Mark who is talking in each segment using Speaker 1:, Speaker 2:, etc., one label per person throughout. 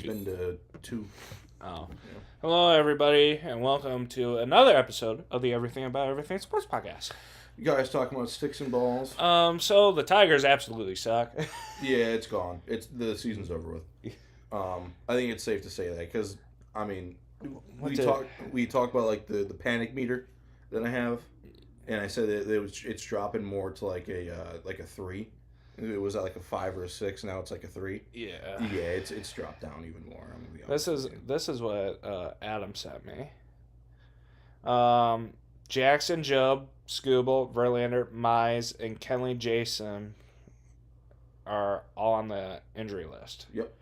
Speaker 1: been to 2.
Speaker 2: Oh.
Speaker 1: Yeah.
Speaker 2: Hello, everybody, and welcome to another episode of the Everything About Everything Sports Podcast.
Speaker 1: You guys talking about sticks and balls?
Speaker 2: So the Tigers absolutely suck.
Speaker 1: Yeah, it's gone. The season's over with. I think it's safe to say that because we talked about like the panic meter that I have, and I said that it's dropping more to like a 3. It was at like a 5 or a 6. Now it's like a 3.
Speaker 2: Yeah.
Speaker 1: Yeah, it's dropped down even more. I'm gonna be honest.
Speaker 2: This is what Adam sent me. Jackson, Job, Skubal, Verlander, Mize, and Kenley Jason are all on the injury list.
Speaker 1: Yep.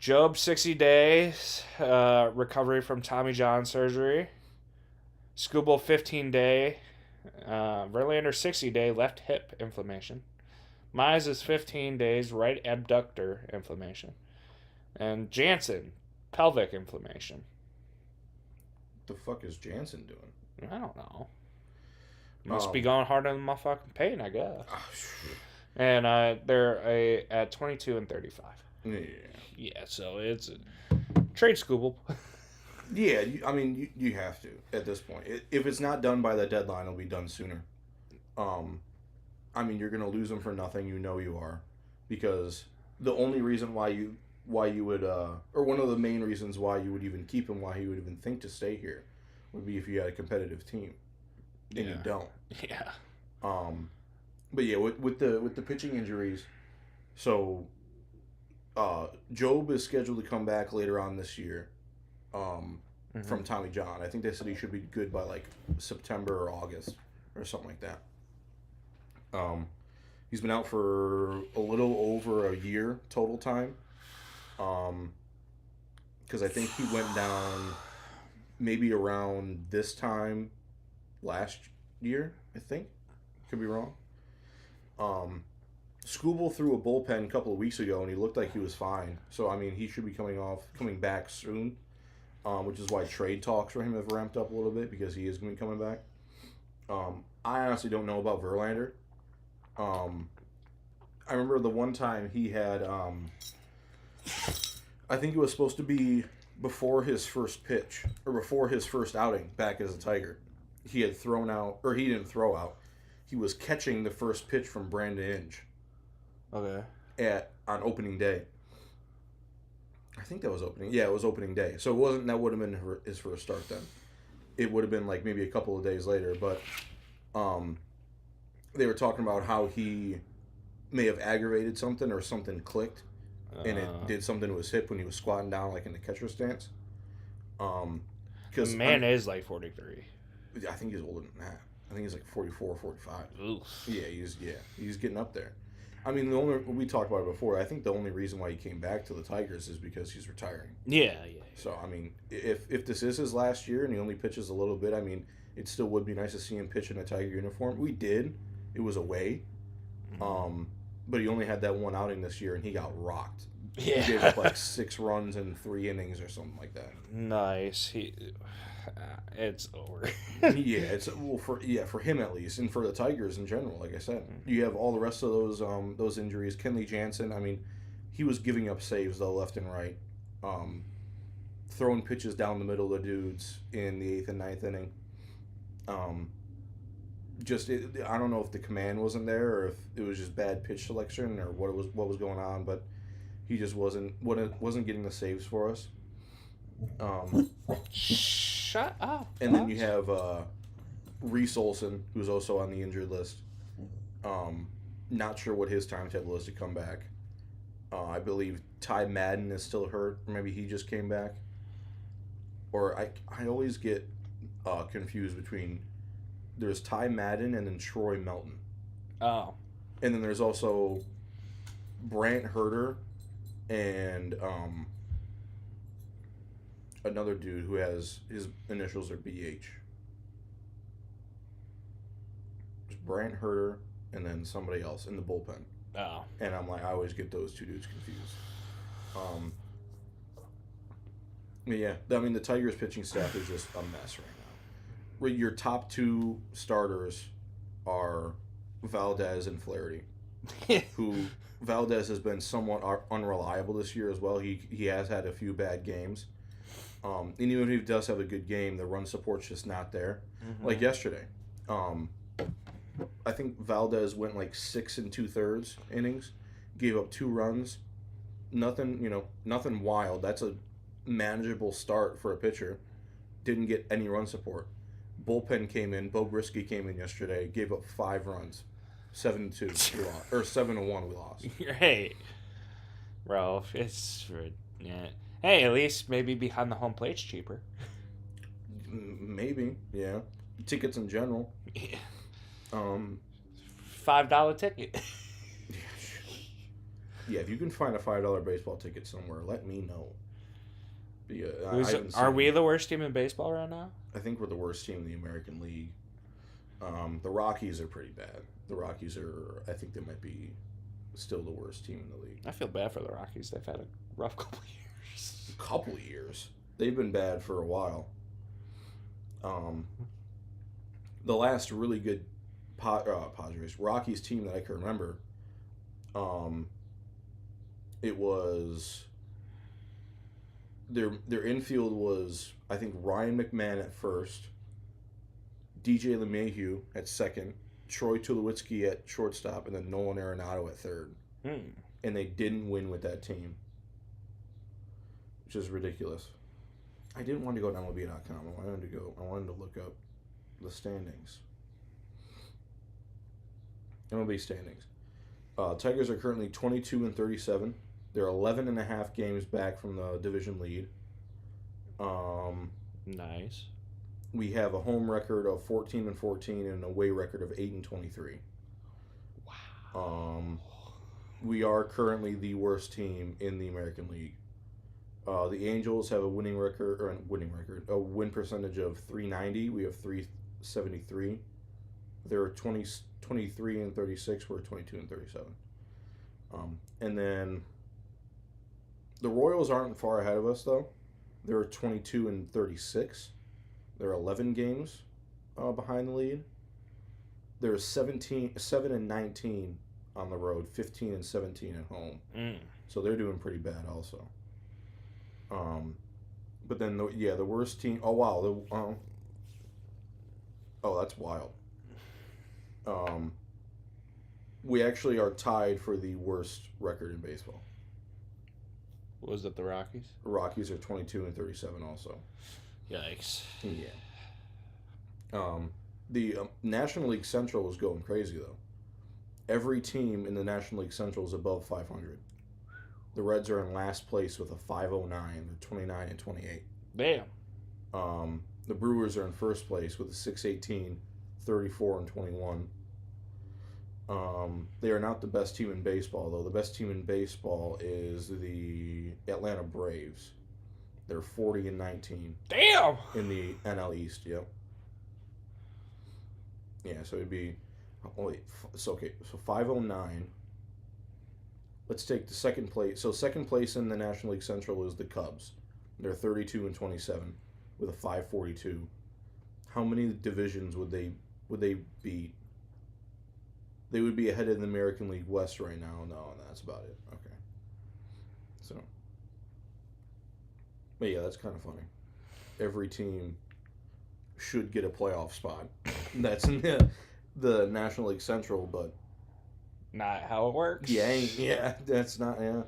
Speaker 2: Job 60 days recovery from Tommy John surgery. Skubal 15-day. Verlander 60-day left hip inflammation. Mize is 15 days right abductor inflammation. And Jansen, pelvic inflammation.
Speaker 1: What the fuck is Jansen doing?
Speaker 2: I don't know. Must be going harder than my fucking pain, I guess. And they're at 22 and 35.
Speaker 1: Yeah.
Speaker 2: Yeah, so it's a trade Skubal.
Speaker 1: Yeah, you have to at this point. If it's not done by the deadline, it'll be done sooner. You're gonna lose them for nothing. You know you are, because the only reason why you would or one of the main reasons why you would even keep him, why he would even think to stay here, would be if you had a competitive team, and you don't.
Speaker 2: Yeah.
Speaker 1: But yeah, with the pitching injuries, so Job is scheduled to come back later on this year. From Tommy John. I think they said he should be good by like September or August or something like that. He's been out for a little over a year total time. Because I think he went down maybe around this time last year, I think. Could be wrong. Skubal threw a bullpen a couple of weeks ago and he looked like he was fine. So, he should be coming back soon. Which is why trade talks for him have ramped up a little bit, because he is going to be coming back. I honestly don't know about Verlander. I remember the one time he had, I think it was supposed to be before his first pitch, or before his first outing back as a Tiger. He had thrown out, or he didn't throw out. He was catching the first pitch from Brandon Inge.
Speaker 2: Okay.
Speaker 1: On opening day. I think that was opening. Yeah, it was opening day. So that would have been his first start then. It would have been like maybe a couple of days later, but they were talking about how he may have aggravated something or something clicked, and it did something to his hip when he was squatting down like in the catcher stance.
Speaker 2: The man is like 43.
Speaker 1: I think he's older than that. I think he's like 44 or 45.
Speaker 2: Oof.
Speaker 1: Yeah, he's getting up there. We talked about it before. I think the only reason why he came back to the Tigers is because he's retiring.
Speaker 2: Yeah.
Speaker 1: So, if this is his last year and he only pitches a little bit, it still would be nice to see him pitch in a Tiger uniform. We did. It was away. But he only had that one outing this year and he got rocked.
Speaker 2: Yeah.
Speaker 1: He gave up like 6 runs in 3 innings or something like that.
Speaker 2: Nice. It's over.
Speaker 1: Yeah, for him at least, and for the Tigers in general. Like I said, you have all the rest of those injuries. Kenley Jansen, he was giving up saves though left and right, throwing pitches down the middle of dudes in the 8th and 9th inning. I don't know if the command wasn't there or if it was just bad pitch selection or what was going on, but he just wasn't getting the saves for us.
Speaker 2: Shut up.
Speaker 1: And then you have Reese Olson, who's also on the injured list. Not sure what his timetable is to come back. I believe Ty Madden is still hurt. Maybe he just came back. Or I always get confused between there's Ty Madden and then Troy Melton.
Speaker 2: Oh.
Speaker 1: And then there's also Brant Herter and another dude who has his initials are BH. There's Brant Herter and then somebody else in the bullpen.
Speaker 2: Oh.
Speaker 1: And I always get those two dudes confused. Yeah, the Tigers pitching staff is just a mess right now. Your top 2 starters are Valdez and Flaherty, who Valdez has been somewhat unreliable this year as well. He has had a few bad games. And even if he does have a good game, the run support's just not there.
Speaker 2: Mm-hmm.
Speaker 1: Like yesterday, I think Valdez went like 6 2/3 innings, gave up 2 runs, nothing wild. That's a manageable start for a pitcher. Didn't get any run support. Bullpen came in. Bo Brisky came in yesterday, gave up 5 runs, 7-2 we lost, or 7-1 we lost.
Speaker 2: Hey, bro, it's yeah. Hey, at least maybe behind the home plate's cheaper.
Speaker 1: Maybe, yeah. Tickets in general.
Speaker 2: Yeah.
Speaker 1: $5
Speaker 2: ticket.
Speaker 1: Yeah, if you can find a $5 baseball ticket somewhere, let me know. Yeah,
Speaker 2: Are we the worst team in baseball right now?
Speaker 1: I think we're the worst team in the American League. The Rockies are pretty bad. I think they might be still the worst team in the league.
Speaker 2: I feel bad for the Rockies. They've had a rough couple of years.
Speaker 1: Couple of years. They've been bad for a while. The last really good Padres Rockies team that I can remember, it was their infield was, I think, Ryan McMahon at first, DJ LeMahieu at second, Troy Tulowitzki at shortstop, and then Nolan Arenado at third. And they didn't win with that team, which is ridiculous. I didn't want to go to MLB.com. I wanted to look up the standings. MLB standings. Tigers are currently 22-37. They're 11.5 games back from the division lead.
Speaker 2: Nice.
Speaker 1: We have a home record of 14-14 and an away record of 8-23.
Speaker 2: Wow.
Speaker 1: We are currently the worst team in the American League. The Angels have a win percentage of .390. We have .373. They're 23-36. We're 22-37. And then the Royals aren't far ahead of us though. They're 22-36. They're 11 games behind the lead. They're 7-19 on the road, 15-17 at home. So they're doing pretty bad also. But then the worst team. Oh wow, that's wild. We actually are tied for the worst record in baseball.
Speaker 2: Was it the Rockies?
Speaker 1: The Rockies are 22-37 also.
Speaker 2: Yikes.
Speaker 1: Yeah. The National League Central is going crazy though. Every team in the National League Central is above 500. The Reds are in last place with a 509. They're 29-28.
Speaker 2: Damn.
Speaker 1: The Brewers are in first place with a 618, 34-21. They are not the best team in baseball, though. The best team in baseball is the Atlanta Braves. They're 40-19.
Speaker 2: Damn!
Speaker 1: In the NL East, yep. Yeah, so it'd be... So 509... Let's take the second place. So second place in the National League Central is the Cubs. They're 32-27 with a 542. How many divisions would they beat? They would be ahead of the American League West right now. No, that's about it. Okay. So, but yeah, that's kind of funny. Every team should get a playoff spot. That's in the National League Central, but
Speaker 2: not how it works.
Speaker 1: Yeah, that's not. Yeah,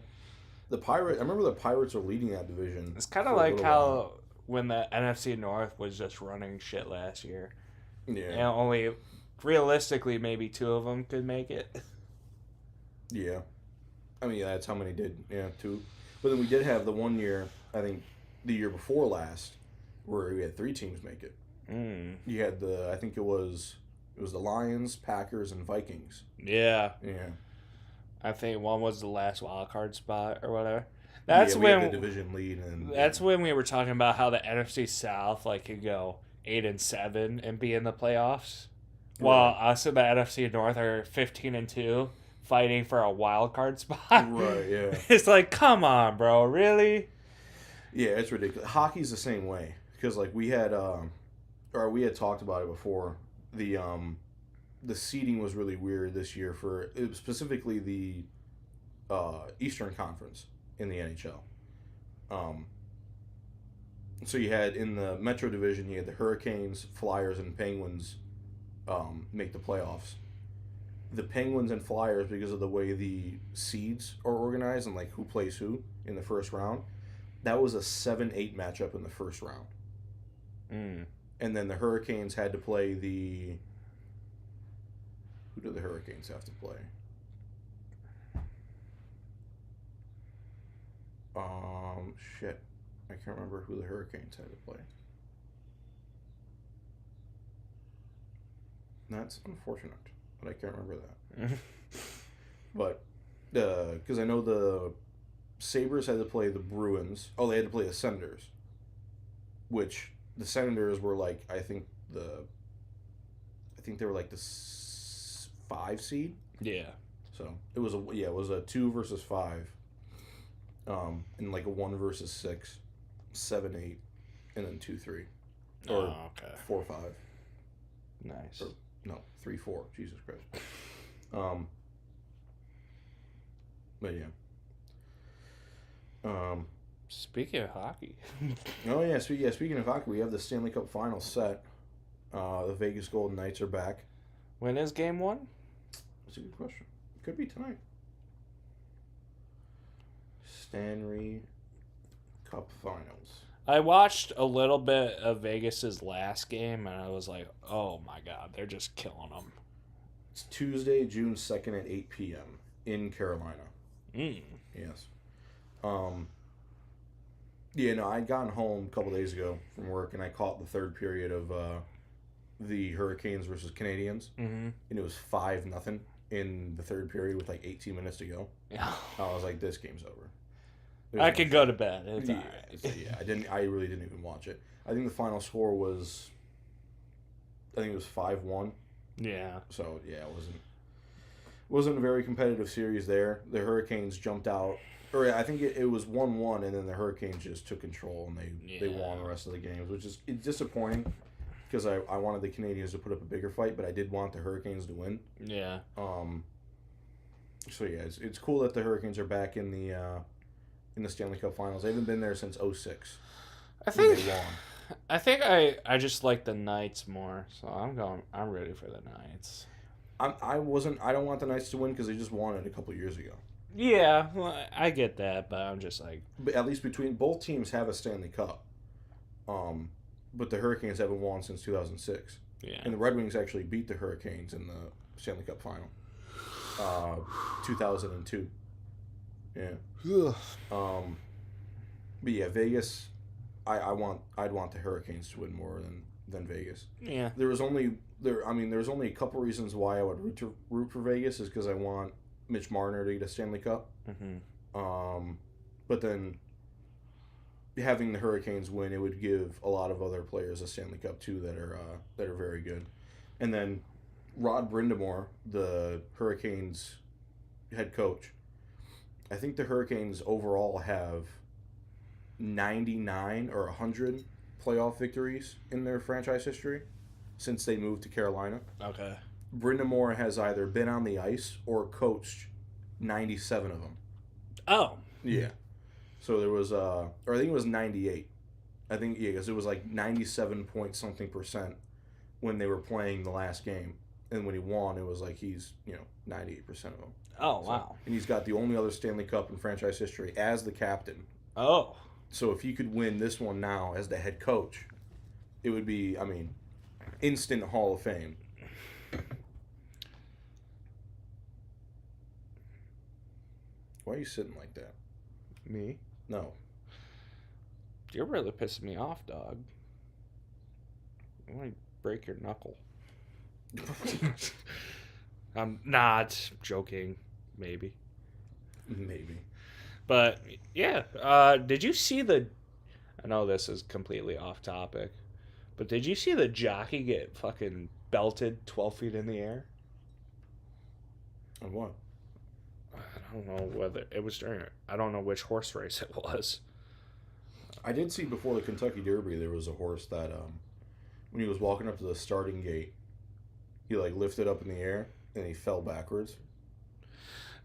Speaker 1: I remember the Pirates are leading that division.
Speaker 2: It's kind of like how when the NFC North was just running shit last year.
Speaker 1: Yeah.
Speaker 2: And only realistically maybe 2 of them could make it.
Speaker 1: Yeah. I mean, that's how many did. Yeah, 2. But then we did have the one year, I think the year before last, where we had 3 teams make it. You had I think it was the Lions, Packers, and Vikings.
Speaker 2: Yeah.
Speaker 1: Yeah.
Speaker 2: I think one was the last wild card spot or whatever.
Speaker 1: We had the division lead, and
Speaker 2: that's when we were talking about how the NFC South could go 8-7 and be in the playoffs, while us in the NFC North are 15-2, fighting for a wild card spot.
Speaker 1: Right. Yeah.
Speaker 2: It's like, come on, bro, really?
Speaker 1: Yeah, it's ridiculous. Hockey's the same way because we had talked about it before. The seeding was really weird this year for specifically the Eastern Conference in the NHL. So you had in the Metro Division, you had the Hurricanes, Flyers, and Penguins make the playoffs. The Penguins and Flyers, because of the way the seeds are organized and like who plays who in the first round, that was a 7-8 matchup in the first round. And then the Hurricanes had to play the. Who do the Hurricanes have to play? Shit. I can't remember who the Hurricanes had to play. That's unfortunate, but I can't remember that. But, because I know the Sabres had to play the Bruins. Oh, they had to play the Senators. Which, the Senators were like, I think they were like the 5 seed.
Speaker 2: Yeah.
Speaker 1: So, it was a 2 versus 5. And like a 1 versus 6. 7-8, and then 2-3, or 4-5.
Speaker 2: Nice.
Speaker 1: Or, no, 3-4. Jesus Christ. But yeah.
Speaker 2: Speaking of hockey.
Speaker 1: Oh yeah. Speaking of hockey, we have the Stanley Cup final set. The Vegas Golden Knights are back.
Speaker 2: When is Game 1?
Speaker 1: That's a good question. Could be tonight. Stanley Cup Finals.
Speaker 2: I watched a little bit of Vegas's last game, and I was like, "Oh my God, they're just killing them."
Speaker 1: It's Tuesday, June 2nd at 8 p.m. in Carolina. Yes. Yeah, no, I'd gotten home a couple days ago from work, and I caught the third period of the Hurricanes versus Canadians, and it was 5-0 in the third period with like 18 minutes to go.
Speaker 2: Yeah.
Speaker 1: I was like, "This game's over."
Speaker 2: I could go to bed. It's
Speaker 1: yeah,
Speaker 2: alright.
Speaker 1: Yeah, I really didn't even watch it. I think the final score was. I think it was 5-1.
Speaker 2: Yeah.
Speaker 1: So yeah, it wasn't a very competitive series there. The Hurricanes jumped out, or I think it was 1-1, and then the Hurricanes just took control and they won the rest of the games, which is disappointing because I wanted the Canadians to put up a bigger fight, but I did want the Hurricanes to win.
Speaker 2: Yeah.
Speaker 1: So yeah, it's cool that the Hurricanes are back in the Stanley Cup Finals. They haven't been there since 2006.
Speaker 2: I think I just like the Knights more, so I'm ready for the Knights.
Speaker 1: I don't want the Knights to win because they just won it a couple years ago.
Speaker 2: Yeah, well, I get that, but I'm just like,
Speaker 1: but at least between both teams have a Stanley Cup. But the Hurricanes haven't won since 2006.
Speaker 2: Yeah.
Speaker 1: And the Red Wings actually beat the Hurricanes in the Stanley Cup final. 2002. Yeah. But yeah, Vegas. I'd want the Hurricanes to win more than Vegas.
Speaker 2: Yeah.
Speaker 1: There was only a couple reasons why I would root for Vegas is because I want Mitch Marner to get a Stanley Cup. But then having the Hurricanes win, it would give a lot of other players a Stanley Cup too that are very good. And then Rod Brind'Amour, the Hurricanes head coach, I think the Hurricanes overall have 99 or 100 playoff victories in their franchise history since they moved to Carolina.
Speaker 2: Okay.
Speaker 1: Brind'Amour has either been on the ice or coached 97 of them.
Speaker 2: Oh.
Speaker 1: Yeah. So there was, or I think it was 98. I think, yeah, because it was like 97 point something % when they were playing the last game. And when he won, it was like he's, 98% of them.
Speaker 2: Oh, wow.
Speaker 1: And he's got the only other Stanley Cup in franchise history as the captain.
Speaker 2: Oh.
Speaker 1: So if he could win this one now as the head coach, it would be, instant Hall of Fame. Why are you sitting like that?
Speaker 2: Me?
Speaker 1: No.
Speaker 2: You're really pissing me off, dog. I want to break your knuckle. I'm not joking. Maybe. But, yeah. Did you see I know this is completely off topic, but did you see the jockey get fucking belted 12 feet in the air?
Speaker 1: On what?
Speaker 2: I don't know whether it was I don't know which horse race it was.
Speaker 1: I did see before the Kentucky Derby there was a horse that when he was walking up to the starting gate, he lifted up in the air and he fell backwards.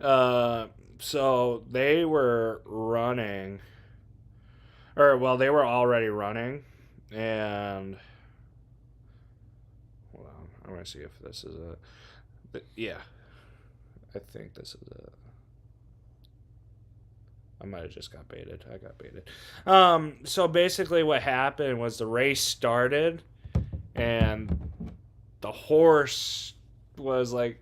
Speaker 2: So they were running, they were already running, and hold on, I'm gonna see if this is yeah, I think this is it. I might have just got baited. I got baited. So basically, what happened was the race started, and the horse was like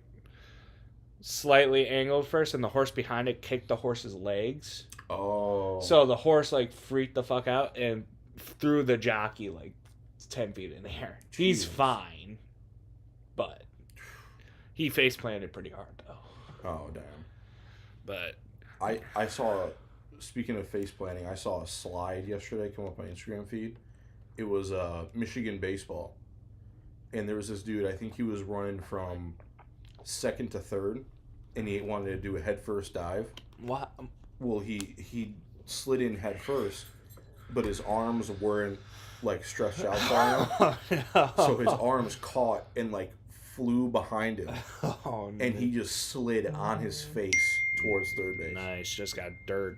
Speaker 2: slightly angled first, and the horse behind it kicked the horse's legs.
Speaker 1: Oh.
Speaker 2: So the horse like freaked the fuck out and threw the jockey like 10 feet in the air. He's fine, but he face planted pretty hard though.
Speaker 1: Oh damn.
Speaker 2: But
Speaker 1: I saw. Speaking of face planting, I saw a slide yesterday come up my Instagram feed. It was Michigan baseball, and there was this dude. I think he was running from second to third, and he wanted to do a headfirst dive.
Speaker 2: what?
Speaker 1: Well, he slid in headfirst, but his arms weren't like stretched out far enough,
Speaker 2: No.
Speaker 1: so his arms caught and like flew behind him,
Speaker 2: Oh,
Speaker 1: and he just slid on his face towards third base.
Speaker 2: nice. Just got dirt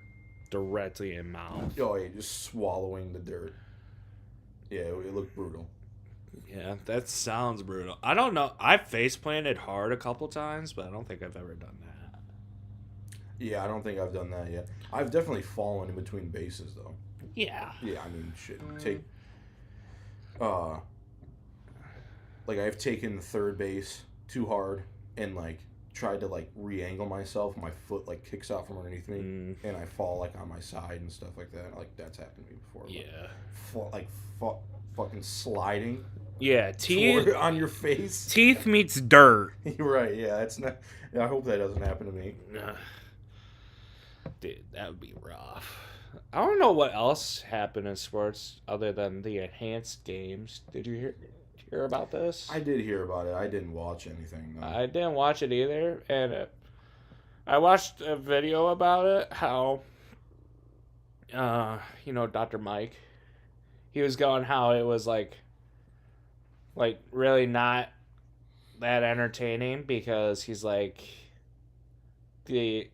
Speaker 2: directly in mouth.
Speaker 1: Oh yeah, just swallowing the dirt. Yeah, it looked brutal.
Speaker 2: Yeah, that sounds brutal. I don't know. I face planted hard a couple times, but I don't think I've ever done that.
Speaker 1: Yeah, I don't think I've done that yet. I've definitely fallen in between bases though.
Speaker 2: Yeah.
Speaker 1: Yeah, I mean, shit. Like I've taken third base too hard and like tried to like re-angle myself. My foot like kicks out from underneath me, and I fall like on my side and stuff like that. Like that's happened to me before.
Speaker 2: Yeah.
Speaker 1: Fucking sliding.
Speaker 2: Yeah, teeth
Speaker 1: On your face.
Speaker 2: Teeth meets dirt.
Speaker 1: You're right. Yeah, that's not. Yeah, I hope that doesn't happen to me.
Speaker 2: Dude, that would be rough. I don't know what else happened in sports other than the enhanced games. Did you hear about this?
Speaker 1: I did hear about it. I didn't watch anything though.
Speaker 2: I didn't watch it either, and I watched a video about it. How, Dr. Mike, he was going how it was like really not that entertaining because he's like the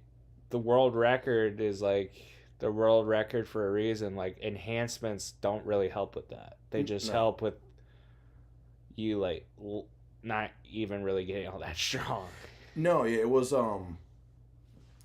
Speaker 2: world record is like the world record for a reason. Like enhancements don't really help with that. They just help with you like not even really getting all that strong.
Speaker 1: No, yeah, it was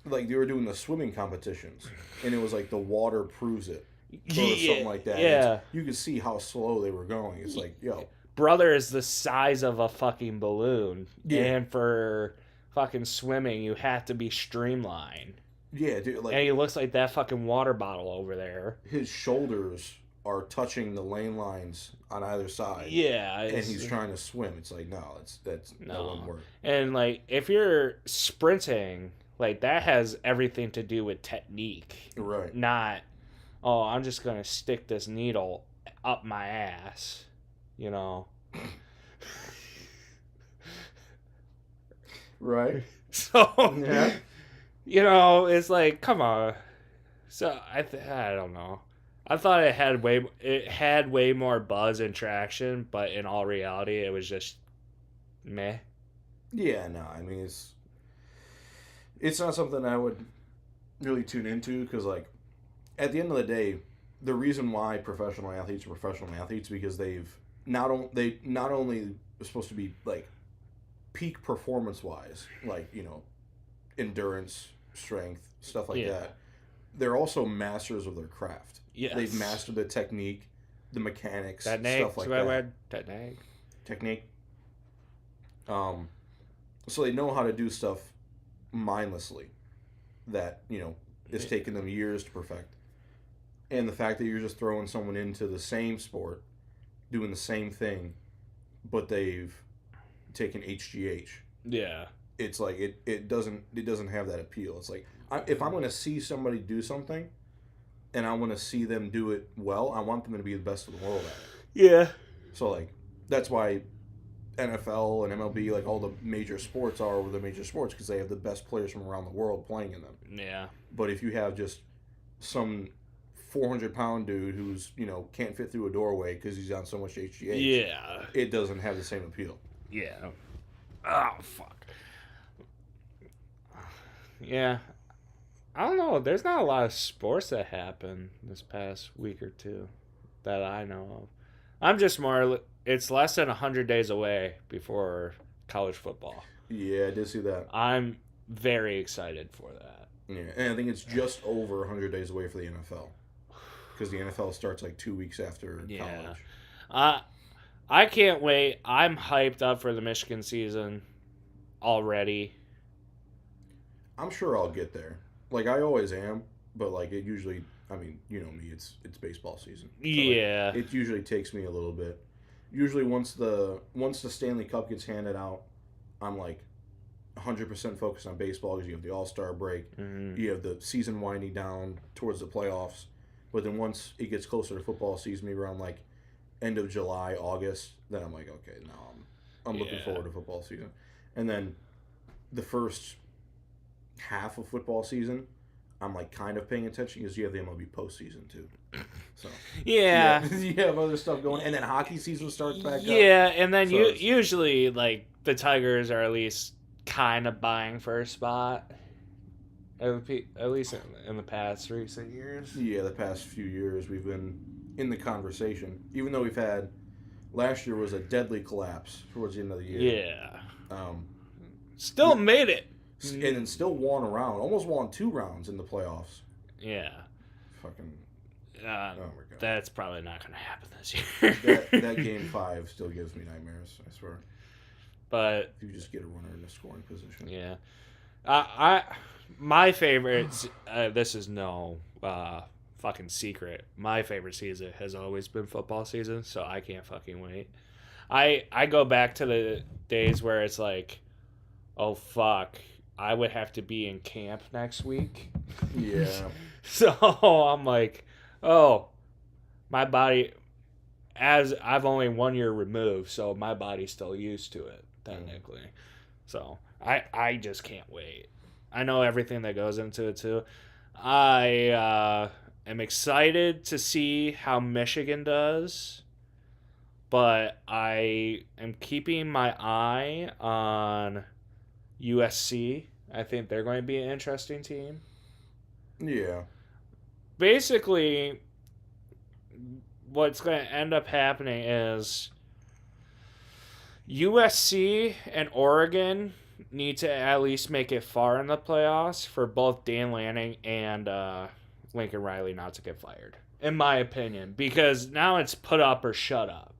Speaker 1: like they were doing the swimming competitions, and it was like the water proves it, or something like that.
Speaker 2: Yeah,
Speaker 1: you could see how slow they were going. It's like, yo,
Speaker 2: brother is the size of a fucking balloon,
Speaker 1: yeah.
Speaker 2: And for fucking swimming, you have to be streamlined.
Speaker 1: Yeah, dude, like,
Speaker 2: and he looks like that fucking water bottle over there.
Speaker 1: His shoulders are touching the lane lines on either side.
Speaker 2: Yeah,
Speaker 1: and he's trying to swim. It's like, no, that wouldn't work.
Speaker 2: And like, if you're sprinting, like that has everything to do with technique,
Speaker 1: right?
Speaker 2: Not, oh, I'm just gonna stick this needle up my ass, you know.
Speaker 1: Right.
Speaker 2: So,
Speaker 1: yeah.
Speaker 2: It's like, come on. So I don't know. I thought it had way more buzz and traction, but in all reality, it was just meh.
Speaker 1: Yeah, no, I mean it's not something I would really tune into because, like, at the end of the day, the reason why professional athletes are professional athletes because they've not only are supposed to be like peak performance wise, like endurance, strength, stuff like that. They're also masters of their craft.
Speaker 2: Yes.
Speaker 1: They've mastered the technique, the mechanics, stuff like
Speaker 2: that.
Speaker 1: Technique. So they know how to do stuff mindlessly that, it's taken them years to perfect. And the fact that you're just throwing someone into the same sport, doing the same thing, but they've taken HGH.
Speaker 2: Yeah.
Speaker 1: It's like it doesn't have that appeal. It's like if I'm going to see somebody do something and I want to see them do it well, I want them to be the best of the world at it.
Speaker 2: Yeah.
Speaker 1: So like that's why NFL and MLB, like all the major sports are the major sports because they have the best players from around the world playing in them.
Speaker 2: Yeah.
Speaker 1: But if you have just some 400-pound dude who's can't fit through a doorway because he's on so much HGH, it doesn't have the same appeal.
Speaker 2: Yeah. Oh fuck. Yeah. I don't know. There's not a lot of sports that happen this past week or two that I know of. I'm just more. It's less than 100 days away before college football.
Speaker 1: Yeah, I did see that.
Speaker 2: I'm very excited for that.
Speaker 1: Yeah, and I think it's just over 100 days away for the NFL. Because the NFL starts like 2 weeks after college.
Speaker 2: I can't wait. I'm hyped up for the Michigan season already.
Speaker 1: I'm sure I'll get there. Like, I always am, but like it usually, I mean, you know me, it's baseball season. So,
Speaker 2: Yeah.
Speaker 1: Like, it usually takes me a little bit. Usually once the Stanley Cup gets handed out, I'm like 100% focused on baseball because you have the All-Star break.
Speaker 2: Mm-hmm.
Speaker 1: You have the season winding down towards the playoffs. But then once it gets closer to football season, maybe around like end of July, August, then I'm like, okay, now I'm looking forward to football season. And then the first half of football season, I'm like kind of paying attention because you have the MLB postseason too. So
Speaker 2: Yeah.
Speaker 1: you have other stuff going, and then hockey season starts back up.
Speaker 2: Yeah, and then
Speaker 1: So
Speaker 2: usually like the Tigers are at least kind of buying for a spot. At least in the past recent years.
Speaker 1: Yeah, the past few years we've been in the conversation, even though we've had last year was a deadly collapse towards the end of the year.
Speaker 2: Yeah.
Speaker 1: Um,
Speaker 2: Still made it.
Speaker 1: and then still won a round, almost won 2 rounds in the playoffs.
Speaker 2: Yeah.
Speaker 1: Fucking.
Speaker 2: Oh
Speaker 1: my God.
Speaker 2: That's probably not going to happen this year.
Speaker 1: that game 5 still gives me nightmares. I swear.
Speaker 2: But
Speaker 1: if you just get a runner in a scoring position.
Speaker 2: Yeah. My favorites. This is no fucking secret. My favorite season has always been football season, so I can't fucking wait. I go back to the days where it's like, oh fuck, I would have to be in camp next week.
Speaker 1: Yeah.
Speaker 2: So I'm like, oh, my body, as I've only 1 year removed, so my body's still used to it technically. So I just can't wait. I know everything that goes into it too. I am excited to see how Michigan does, but I am keeping my eye on USC. I think they're going to be an interesting team.
Speaker 1: Yeah.
Speaker 2: Basically, what's going to end up happening is USC and Oregon need to at least make it far in the playoffs for both Dan Lanning and Lincoln Riley not to get fired, in my opinion, because now it's put up or shut up.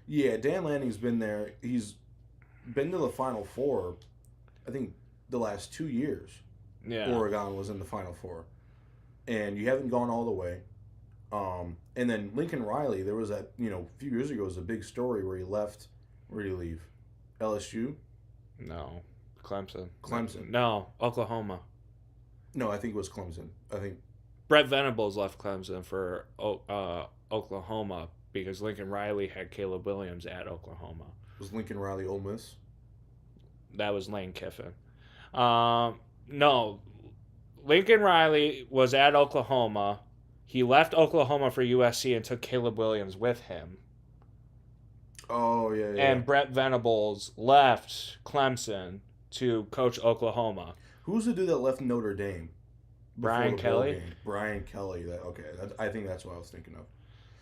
Speaker 1: Yeah, Dan Lanning's been there. He's been to the Final Four, I think, the last 2 years.
Speaker 2: Yeah.
Speaker 1: Oregon was in the Final Four. And you haven't gone all the way. And then Lincoln Riley, there was that, a few years ago was a big story where he left. Where did he leave? LSU?
Speaker 2: No. Clemson.
Speaker 1: Clemson.
Speaker 2: No. Oklahoma.
Speaker 1: No, I think it was Clemson. I think
Speaker 2: Brett Venables left Clemson for Oklahoma because Lincoln Riley had Caleb Williams at Oklahoma.
Speaker 1: Was Lincoln Riley Ole Miss?
Speaker 2: That was Lane Kiffin. No. Lincoln Riley was at Oklahoma. He left Oklahoma for USC and took Caleb Williams with him.
Speaker 1: Oh, yeah.
Speaker 2: And Brett Venables left Clemson to coach Oklahoma.
Speaker 1: Who's the dude that left Notre Dame?
Speaker 2: Brian Kelly?
Speaker 1: Brian Kelly. I think that's what I was thinking of.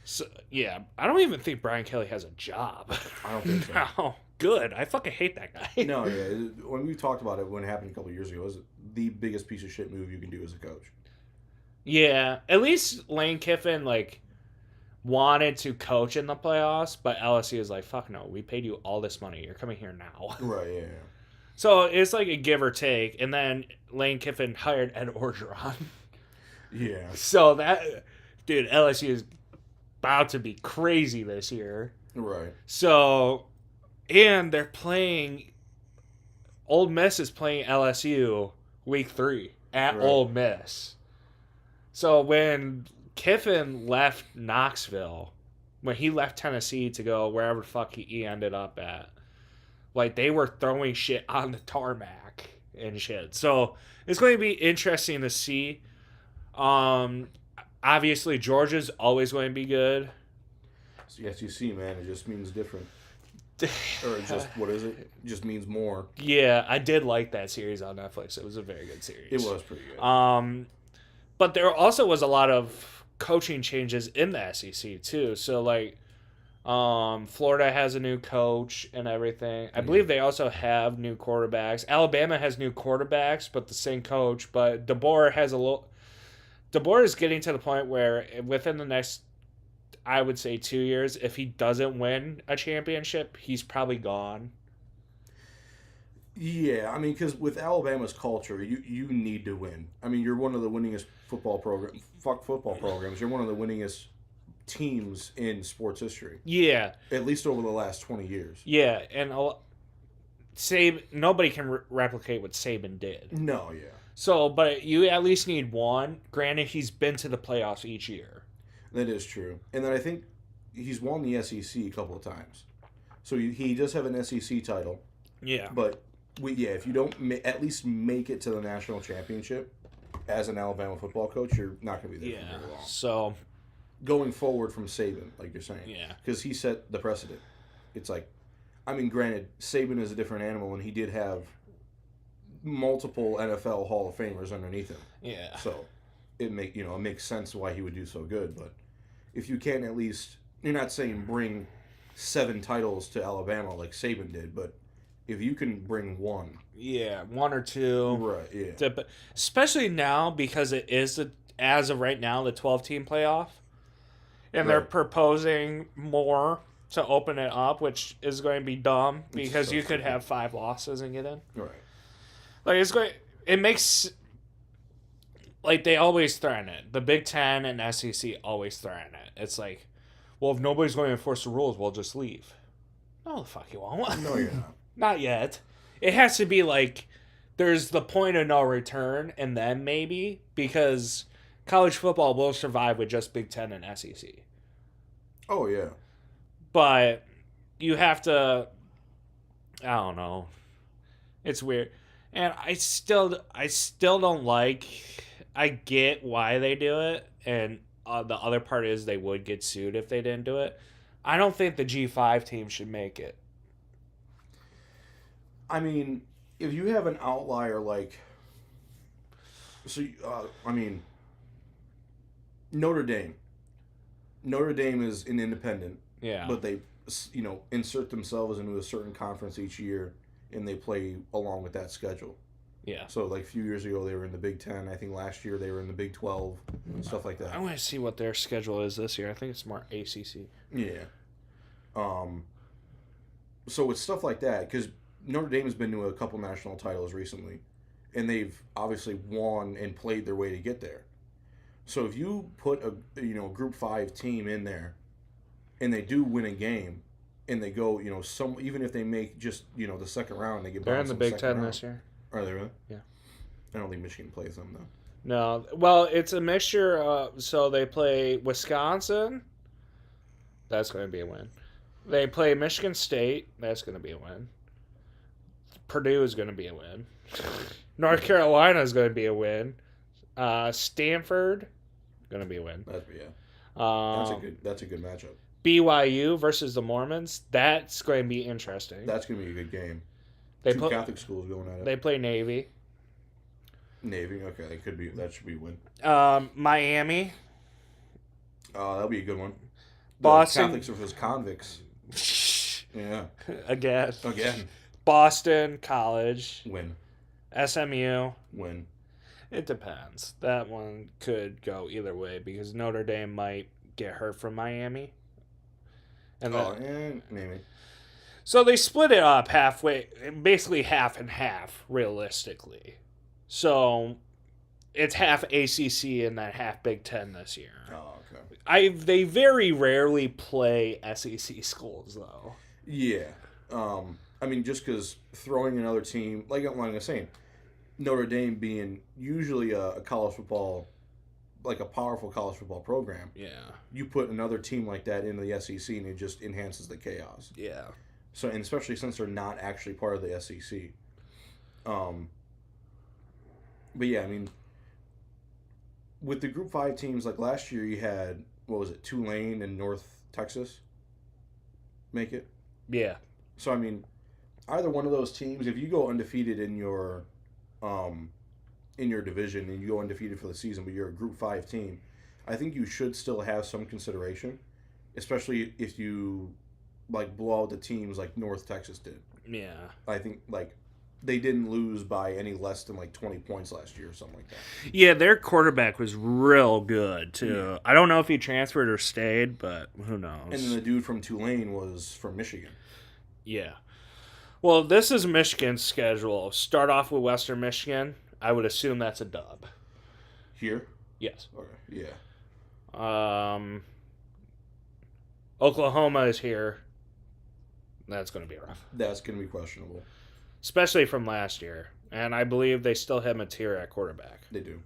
Speaker 2: So, yeah, I don't even think Brian Kelly has a job.
Speaker 1: I don't think so.
Speaker 2: No, good. I fucking hate that guy.
Speaker 1: No, yeah. When we talked about it, when it happened a couple of years ago, it was the biggest piece of shit move you can do as a coach.
Speaker 2: Yeah, at least Lane Kiffin, wanted to coach in the playoffs, but LSU is like, fuck no, we paid you all this money. You're coming here now.
Speaker 1: Right, yeah.
Speaker 2: So it's like a give or take. And then Lane Kiffin hired Ed Orgeron.
Speaker 1: Yeah.
Speaker 2: So dude, LSU is about to be crazy this year.
Speaker 1: Right.
Speaker 2: So, and they're playing, Ole Miss is playing LSU week 3 at Ole Miss. So when Kiffin left Knoxville, when he left Tennessee to go wherever the fuck he ended up at, they were throwing shit on the tarmac and shit. So it's going to be interesting to see. Obviously, Georgia's always going to be good.
Speaker 1: So, yes, you see, man, it just means different. or just what is it? Just means more.
Speaker 2: Yeah, I did like that series on Netflix. It was a very good series.
Speaker 1: It was pretty good.
Speaker 2: But there also was a lot of coaching changes in the SEC too. So like, Florida has a new coach and everything. I believe they also have new quarterbacks. Alabama has new quarterbacks, but the same coach. But DeBoer has a little. DeBoer is getting to the point where within the next, I would say, 2 years, if he doesn't win a championship, he's probably gone.
Speaker 1: Yeah, I mean, because with Alabama's culture, you need to win. I mean, you're one of the winningest football programs. You're one of the winningest teams in sports history,
Speaker 2: Yeah,
Speaker 1: at least over the last 20 years.
Speaker 2: yeah, and nobody can replicate what Saban did.
Speaker 1: No, yeah.
Speaker 2: So, but you at least need one. Granted, he's been to the playoffs each year.
Speaker 1: That is true. And then I think he's won the SEC a couple of times. So he does have an SEC title.
Speaker 2: Yeah.
Speaker 1: But, if you don't at least make it to the national championship as an Alabama football coach, you're not going to be there for very long.
Speaker 2: So,
Speaker 1: going forward from Saban, like you're saying.
Speaker 2: Yeah.
Speaker 1: Because he set the precedent. It's like, I mean, granted, Saban is a different animal, and he did have multiple NFL Hall of Famers underneath him.
Speaker 2: Yeah.
Speaker 1: So it makes sense why he would do so good. But if you can't at least, you're not saying bring 7 titles to Alabama like Saban did, but if you can bring one.
Speaker 2: Yeah, 1 or 2.
Speaker 1: Right, yeah.
Speaker 2: Especially now because it is, as of right now, the 12-team playoff. And they're proposing more to open it up, which is going to be dumb because you could have 5 losses and get in.
Speaker 1: Right.
Speaker 2: Like, it makes, like, they always threaten it. The Big Ten and SEC always threaten it. It's like, well, if nobody's going to enforce the rules, we'll just leave. No, the fuck you won't.
Speaker 1: No, you're not.
Speaker 2: Not yet. It has to be like, there's the point of no return, and then maybe, because college football will survive with just Big Ten and SEC.
Speaker 1: Oh, yeah.
Speaker 2: But you have to, I don't know. It's weird. And I still don't like, I get why they do it, and the other part is they would get sued if they didn't do it. I don't think the G5 team should make it.
Speaker 1: I mean, if you have an outlier like, Notre Dame. Notre Dame is an independent.
Speaker 2: Yeah.
Speaker 1: But they, insert themselves into a certain conference each year, and they play along with that schedule.
Speaker 2: Yeah.
Speaker 1: So, like, a few years ago, they were in the Big Ten. I think last year they were in the Big 12 and stuff like that.
Speaker 2: I want to see what their schedule is this year. I think it's more ACC.
Speaker 1: Yeah. So it's stuff like that, because Notre Dame has been to a couple national titles recently, and they've obviously won and played their way to get there. So if you put a Group 5 team in there, and they do win a game, and they go even if they make just the second round, they get
Speaker 2: They're in
Speaker 1: bounced
Speaker 2: the
Speaker 1: in
Speaker 2: Big Ten
Speaker 1: round.
Speaker 2: this year.
Speaker 1: Are they really?
Speaker 2: Yeah.
Speaker 1: I don't think Michigan plays them though.
Speaker 2: No, well, it's a mixture. So they play Wisconsin. That's going to be a win. They play Michigan State. That's going to be a win. Purdue is going to be a win. North Carolina is going to be a win. Stanford, going to be a win.
Speaker 1: That's a good matchup.
Speaker 2: BYU versus the Mormons. That's going to be interesting.
Speaker 1: That's going to be a good game. Two Catholic schools going at it.
Speaker 2: They play Navy.
Speaker 1: Navy, okay, that should be a win.
Speaker 2: Miami.
Speaker 1: That'll be a good one.
Speaker 2: Boston.
Speaker 1: Catholics versus convicts. Yeah.
Speaker 2: Again. Boston College.
Speaker 1: Win.
Speaker 2: SMU.
Speaker 1: Win.
Speaker 2: It depends. That one could go either way because Notre Dame might get hurt from Miami.
Speaker 1: And maybe.
Speaker 2: So they split it up halfway, basically half and half, realistically. So it's half ACC and then half Big Ten this year.
Speaker 1: Oh, okay.
Speaker 2: They very rarely play SEC schools, though.
Speaker 1: Yeah. Just because throwing another team, like I was saying, Notre Dame being usually a college football, like a powerful college football program.
Speaker 2: Yeah.
Speaker 1: You put another team like that into the SEC and it just enhances the chaos.
Speaker 2: Yeah.
Speaker 1: So, and especially since they're not actually part of the SEC. But yeah, with the Group 5 teams, like last year you had, Tulane and North Texas make it?
Speaker 2: Yeah.
Speaker 1: So I mean, either one of those teams, if you go undefeated in your division and you go undefeated for the season, but you're a Group 5 team, I think you should still have some consideration, especially if you like blow out the teams like North Texas did.
Speaker 2: Yeah.
Speaker 1: I think like they didn't lose by any less than like 20 points last year or something like that.
Speaker 2: Yeah, their quarterback was real good too. Yeah. I don't know if he transferred or stayed, but who knows.
Speaker 1: And then the dude from Tulane was from Michigan.
Speaker 2: Yeah. Well, this is Michigan's schedule. Start off with Western Michigan. I would assume that's a dub.
Speaker 1: Here?
Speaker 2: Yes.
Speaker 1: Okay. Yeah.
Speaker 2: Oklahoma is here. That's going to be rough.
Speaker 1: That's going to be questionable.
Speaker 2: Especially from last year. And I believe they still have Mateer at quarterback.
Speaker 1: They do.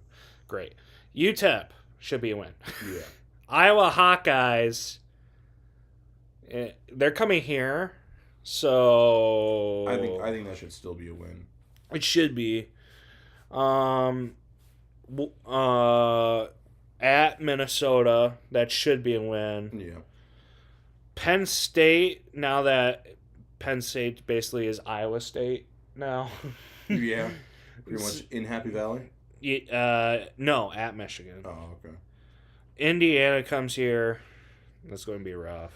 Speaker 2: Great. UTEP should be a win.
Speaker 1: Yeah.
Speaker 2: Iowa Hawkeyes, they're coming here. So
Speaker 1: I think that should still be a win.
Speaker 2: It should be. At Minnesota, that should be a win.
Speaker 1: Yeah.
Speaker 2: Penn State, now that Penn State basically is Iowa State now.
Speaker 1: Yeah. Pretty much in Happy Valley?
Speaker 2: No, at Michigan.
Speaker 1: Oh, okay.
Speaker 2: Indiana comes here. That's going to be rough.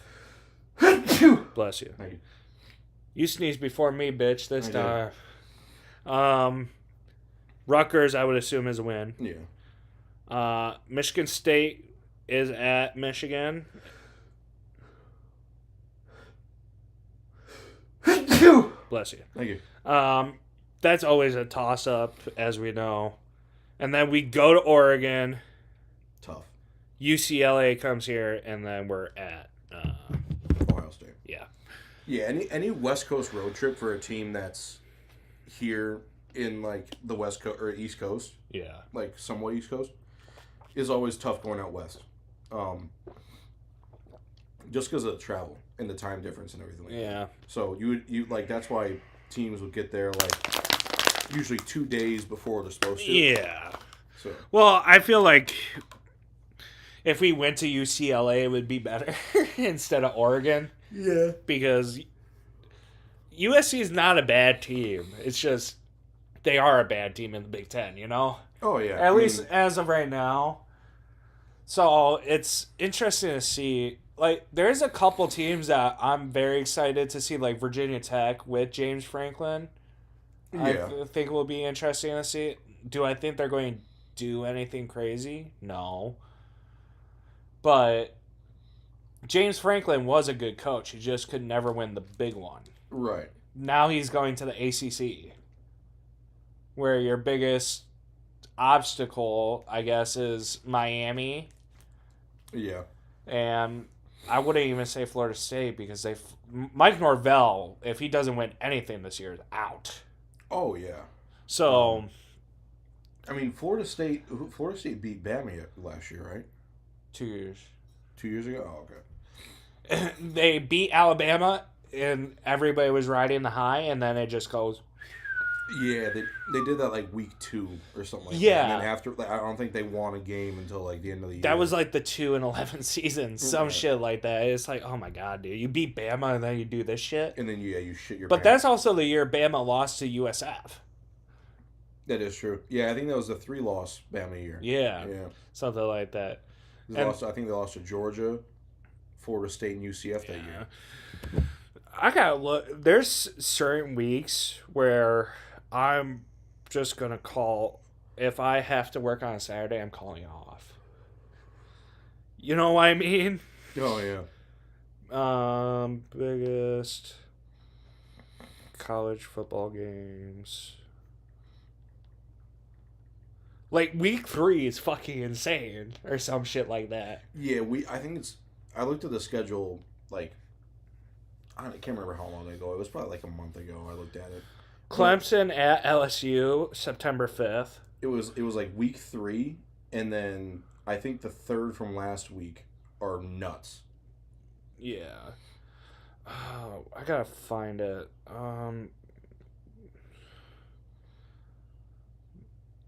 Speaker 2: Bless you.
Speaker 1: Thank you.
Speaker 2: You sneezed before me, bitch, this time. Rutgers, I would assume, is a win.
Speaker 1: Yeah.
Speaker 2: Michigan State is at Michigan. Bless you.
Speaker 1: Thank you.
Speaker 2: That's always a toss-up, as we know. And then we go to Oregon.
Speaker 1: Tough.
Speaker 2: UCLA comes here, and then we're at
Speaker 1: Ohio State.
Speaker 2: Yeah.
Speaker 1: Yeah, any West Coast road trip for a team that's here in like the West Coast or East Coast,
Speaker 2: Yeah.
Speaker 1: like somewhat East Coast, is always tough going out west. Just because of the travel and the time difference and everything. Like
Speaker 2: Yeah.
Speaker 1: that. So you like that's why teams would get there like usually 2 days before they're supposed to.
Speaker 2: Yeah.
Speaker 1: So
Speaker 2: Well, I feel like if we went to UCLA, it would be better instead of Oregon.
Speaker 1: yeah.
Speaker 2: Because USC is not a bad team. It's just they are a bad team in the Big Ten, you know?
Speaker 1: Oh yeah.
Speaker 2: At least as of right now. So it's interesting to see. Like, there's a couple teams that I'm very excited to see, like Virginia Tech with James Franklin.
Speaker 1: Yeah.
Speaker 2: I think it will be interesting to see. Do I think they're going to do anything crazy? No. But James Franklin was a good coach. He just could never win the big one.
Speaker 1: Right.
Speaker 2: Now he's going to the ACC, where your biggest obstacle, I guess, is Miami.
Speaker 1: Yeah.
Speaker 2: And I wouldn't even say Florida State because Mike Norvell, if he doesn't win anything this year, is out.
Speaker 1: Oh yeah.
Speaker 2: So,
Speaker 1: I mean, Florida State beat Bama last year, right?
Speaker 2: 2 years.
Speaker 1: 2 years ago. Oh, okay.
Speaker 2: They beat Alabama, and everybody was riding the high, and then it just goes.
Speaker 1: Yeah, they did that like week 2 or something like
Speaker 2: Yeah.
Speaker 1: that. And then after, like, I don't think they won a game until like the end of the year.
Speaker 2: That was like the 2-11 season, some
Speaker 1: Yeah.
Speaker 2: shit like that. It's like, oh my god, dude, you beat Bama and then you do this shit.
Speaker 1: And then you shit your
Speaker 2: But
Speaker 1: pants.
Speaker 2: that's also the year Bama lost to USF.
Speaker 1: That is true. Yeah, I think that was the 3-loss Bama year.
Speaker 2: Yeah,
Speaker 1: Yeah.
Speaker 2: something like that.
Speaker 1: I think they lost to Georgia, Florida State, and UCF that year.
Speaker 2: I gotta look. There's certain weeks where I'm just gonna call. If I have to work on a Saturday, I'm calling off. You know what I mean?
Speaker 1: Oh yeah.
Speaker 2: Biggest college football games. Like week 3 is fucking insane, or some shit like that.
Speaker 1: Yeah, I looked at the schedule like I can't remember how long ago. It was probably like a month ago. I looked at it.
Speaker 2: Clemson at LSU, September 5th.
Speaker 1: It was like week 3, and then I think the 3rd from last week are nuts.
Speaker 2: Yeah. Oh, I gotta find it.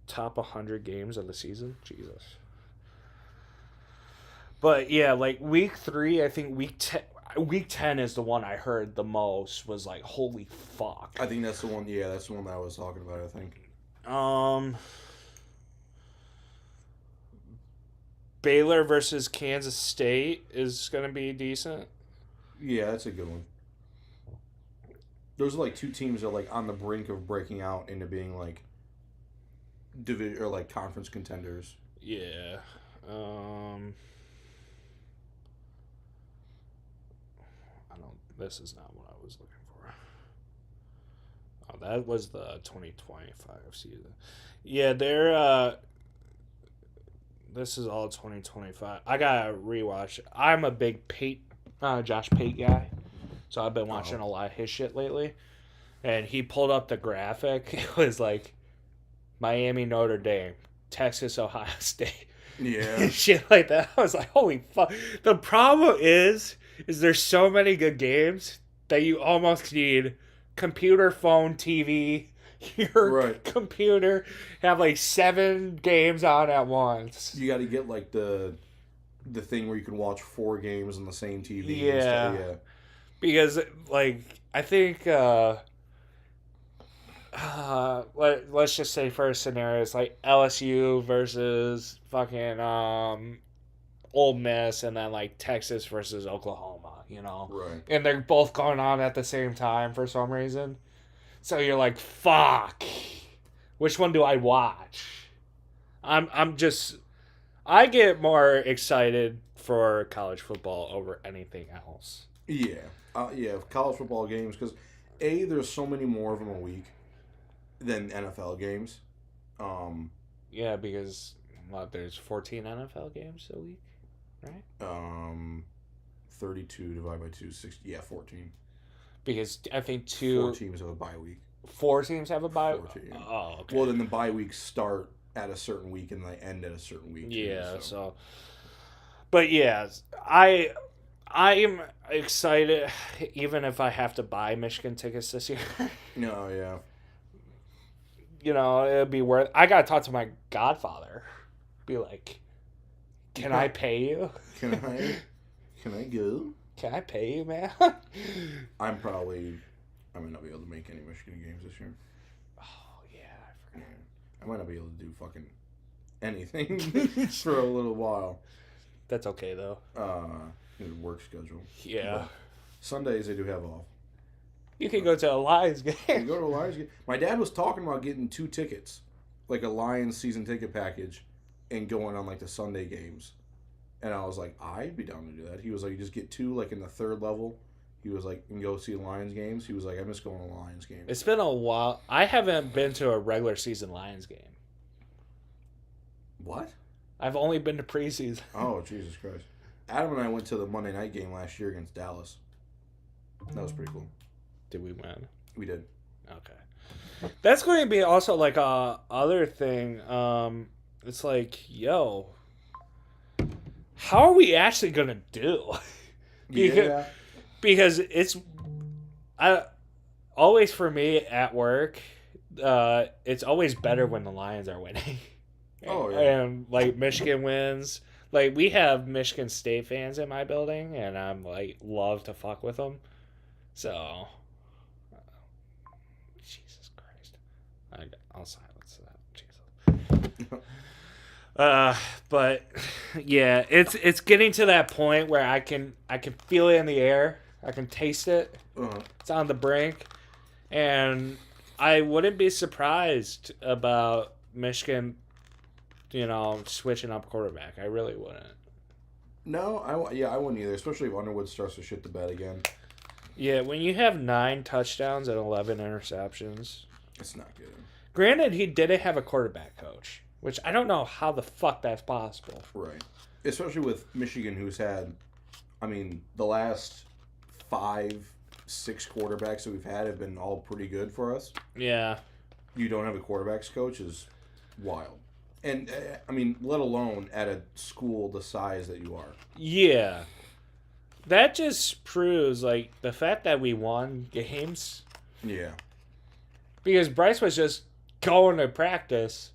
Speaker 2: Top 100 games of the season? Jesus. But yeah, like week 3, I think week 10. Week 10 is the one I heard the most. Was like, holy fuck.
Speaker 1: I think that's the one. Yeah, that's the one that I was talking about. I think.
Speaker 2: Baylor versus Kansas State is gonna be decent.
Speaker 1: Yeah, that's a good one. Those are like two teams that are like on the brink of breaking out into being like division or like conference contenders.
Speaker 2: Yeah. I don't. This is not what I was looking for. Oh, that was the 2025 season. Yeah, they're. This is all 2025. I gotta rewatch. I'm a big Josh Pate guy, so I've been watching a lot of his shit lately. And he pulled up the graphic. It was like Miami, Notre Dame, Texas, Ohio State.
Speaker 1: Yeah.
Speaker 2: Shit like that. I was like, holy fuck. The problem is there's so many good games that you almost need computer, phone, TV, your computer, have like 7 games on at once.
Speaker 1: You got to get like the thing where you can watch 4 games on the same TV.
Speaker 2: Yeah.
Speaker 1: Yeah.
Speaker 2: Because like I think let's just say first scenario is like LSU versus fucking Ole Miss, and then like Texas versus Oklahoma, you know,
Speaker 1: Right.
Speaker 2: and they're both going on at the same time for some reason. So you're like, fuck, which one do I watch? I get more excited for college football over anything else.
Speaker 1: Yeah. College football games, because there's so many more of them a week than NFL games.
Speaker 2: Yeah, because there's 14 NFL games a week, right?
Speaker 1: 32 divided by 2, 60. Yeah, 14.
Speaker 2: Because I think
Speaker 1: 4 teams have a bye week.
Speaker 2: 4 teams have a bye.
Speaker 1: 14.
Speaker 2: Oh, okay.
Speaker 1: Well, then the bye weeks start at a certain week and they end at a certain week.
Speaker 2: Yeah.
Speaker 1: Too,
Speaker 2: so. But yeah, I am excited, even if I have to buy Michigan tickets this year.
Speaker 1: No, yeah.
Speaker 2: You know, it'd be worth. I gotta talk to my godfather. Be like, can I pay you?
Speaker 1: Can I go?
Speaker 2: Can I pay you, man?
Speaker 1: I might not be able to make any Michigan games this year.
Speaker 2: Oh yeah, I forgot.
Speaker 1: I might not be able to do fucking anything for a little while.
Speaker 2: That's okay though.
Speaker 1: Work schedule.
Speaker 2: Yeah.
Speaker 1: But Sundays they do have off.
Speaker 2: You can go to a Lions game.
Speaker 1: You go to a Lions game. My dad was talking about getting 2 tickets, like a Lions season ticket package, and going on like the Sunday games. And I was like, I'd be down to do that. He was like, you just get 2 like in the 3rd level. He was like, and go see Lions games. He was like, I'm just going to Lions games.
Speaker 2: It's been a while. I haven't been to a regular season Lions game.
Speaker 1: What?
Speaker 2: I've only been to preseason.
Speaker 1: Oh, Jesus Christ. Adam and I went to the Monday night game last year against Dallas. That was pretty cool.
Speaker 2: Did we win?
Speaker 1: We did.
Speaker 2: Okay. That's going to be also like a other thing. It's like, yo, how are we actually going to do? Because it's always for me at work, it's always better when the Lions are winning.
Speaker 1: Oh, yeah.
Speaker 2: And like Michigan wins. Like we have Michigan State fans in my building, and I'm like love to fuck with them. So, Jesus Christ, I'll silence that. Jesus. But yeah, it's getting to that point where I can feel it in the air. I can taste it.
Speaker 1: Uh-huh.
Speaker 2: It's on the brink, and I wouldn't be surprised about Michigan, switching up quarterback. I really wouldn't.
Speaker 1: No, I wouldn't either, especially if Underwood starts to shit the bed again.
Speaker 2: Yeah, when you have 9 touchdowns and 11 interceptions.
Speaker 1: It's not good.
Speaker 2: Granted, he didn't have a quarterback coach, which I don't know how the fuck that's possible.
Speaker 1: Right. Especially with Michigan, who's had, the last 5-6 quarterbacks that we've had have been all pretty good for us.
Speaker 2: Yeah.
Speaker 1: You don't have a quarterbacks coach is wild. And, let alone at a school the size that you are.
Speaker 2: Yeah. That just proves, the fact that we won games.
Speaker 1: Yeah.
Speaker 2: Because Bryce was just going to practice.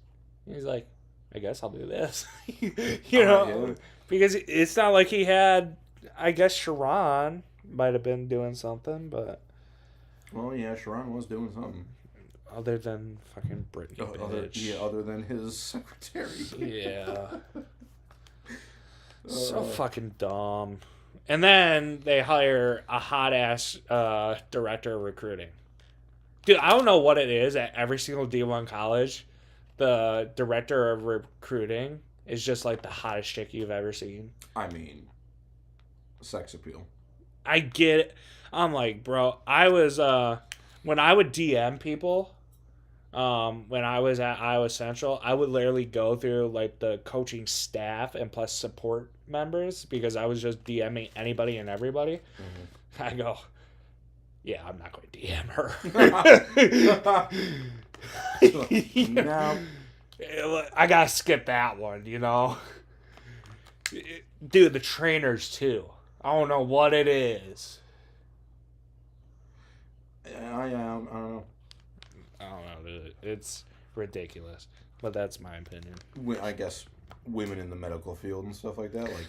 Speaker 2: He's like, I guess I'll do this.
Speaker 1: Yeah.
Speaker 2: Because it's not like he had, I guess, Sharon might have been doing something, but
Speaker 1: Well, yeah, Sharon was doing something.
Speaker 2: other than fucking Britney, bitch.
Speaker 1: Other than his secretary.
Speaker 2: Yeah. So fucking dumb. And then they hire a hot ass director of recruiting. Dude, I don't know what it is at every single D1 college. The director of recruiting is just like the hottest chick you've ever seen.
Speaker 1: I mean, sex appeal.
Speaker 2: I get it. I'm like, bro, I was when I would DM people, when I was at Iowa Central, I would literally go through like the coaching staff and plus support members because I was just DMing anybody and everybody. Mm-hmm. I go, yeah, I'm not going to DM her.
Speaker 1: No.
Speaker 2: I got to skip that one, you know? Dude, the trainers too. I don't know what it is.
Speaker 1: I don't know.
Speaker 2: I don't know, dude. It's ridiculous. But that's my opinion.
Speaker 1: I guess women in the medical field and stuff like that. Like,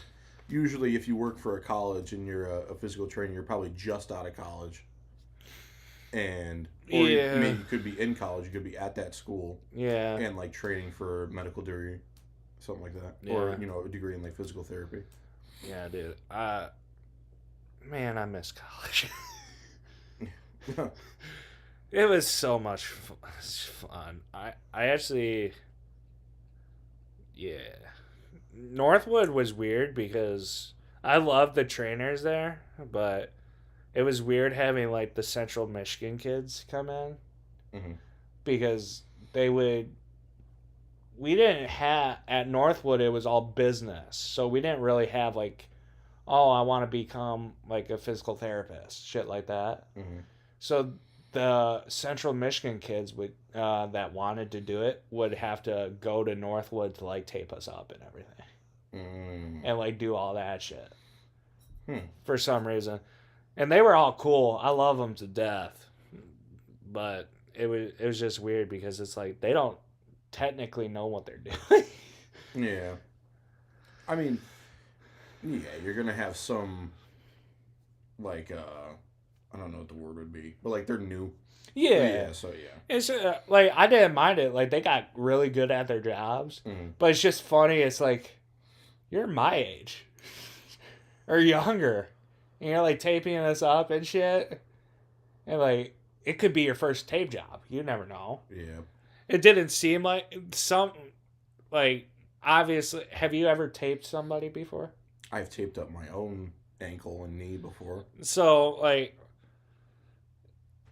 Speaker 1: usually if you work for a college and you're a physical trainer, you're probably just out of college. And, or
Speaker 2: yeah.
Speaker 1: you could be in college, you could be at that school.
Speaker 2: Yeah.
Speaker 1: And, like, training for a medical degree, something like that.
Speaker 2: Yeah.
Speaker 1: Or, a degree in, like, physical therapy.
Speaker 2: Yeah, dude. Man, I miss college. It was so much fun. I actually, yeah. Northwood was weird because I loved the trainers there, but it was weird having like the Central Michigan kids come in because we didn't have at Northwood. It was all business, so we didn't really have like, oh, I want to become like a physical therapist, shit like that.
Speaker 1: Mm-hmm.
Speaker 2: So the Central Michigan kids would that wanted to do it would have to go to Northwood to like tape us up and everything, and like do all that shit for some reason. And they were all cool. I love them to death, but it was just weird because it's like they don't technically know what they're doing.
Speaker 1: Yeah, I mean, yeah, you're gonna have some like I don't know what the word would be, but like they're new.
Speaker 2: Yeah.
Speaker 1: So yeah.
Speaker 2: It's like I didn't mind it. Like they got really good at their jobs, but it's just funny. It's like you're my age or younger, and you're like taping us up and shit, and like it could be your first tape job. You never know.
Speaker 1: Yeah.
Speaker 2: It didn't seem like like obviously. Have you ever taped somebody before?
Speaker 1: I've taped up my own ankle and knee before.
Speaker 2: So like.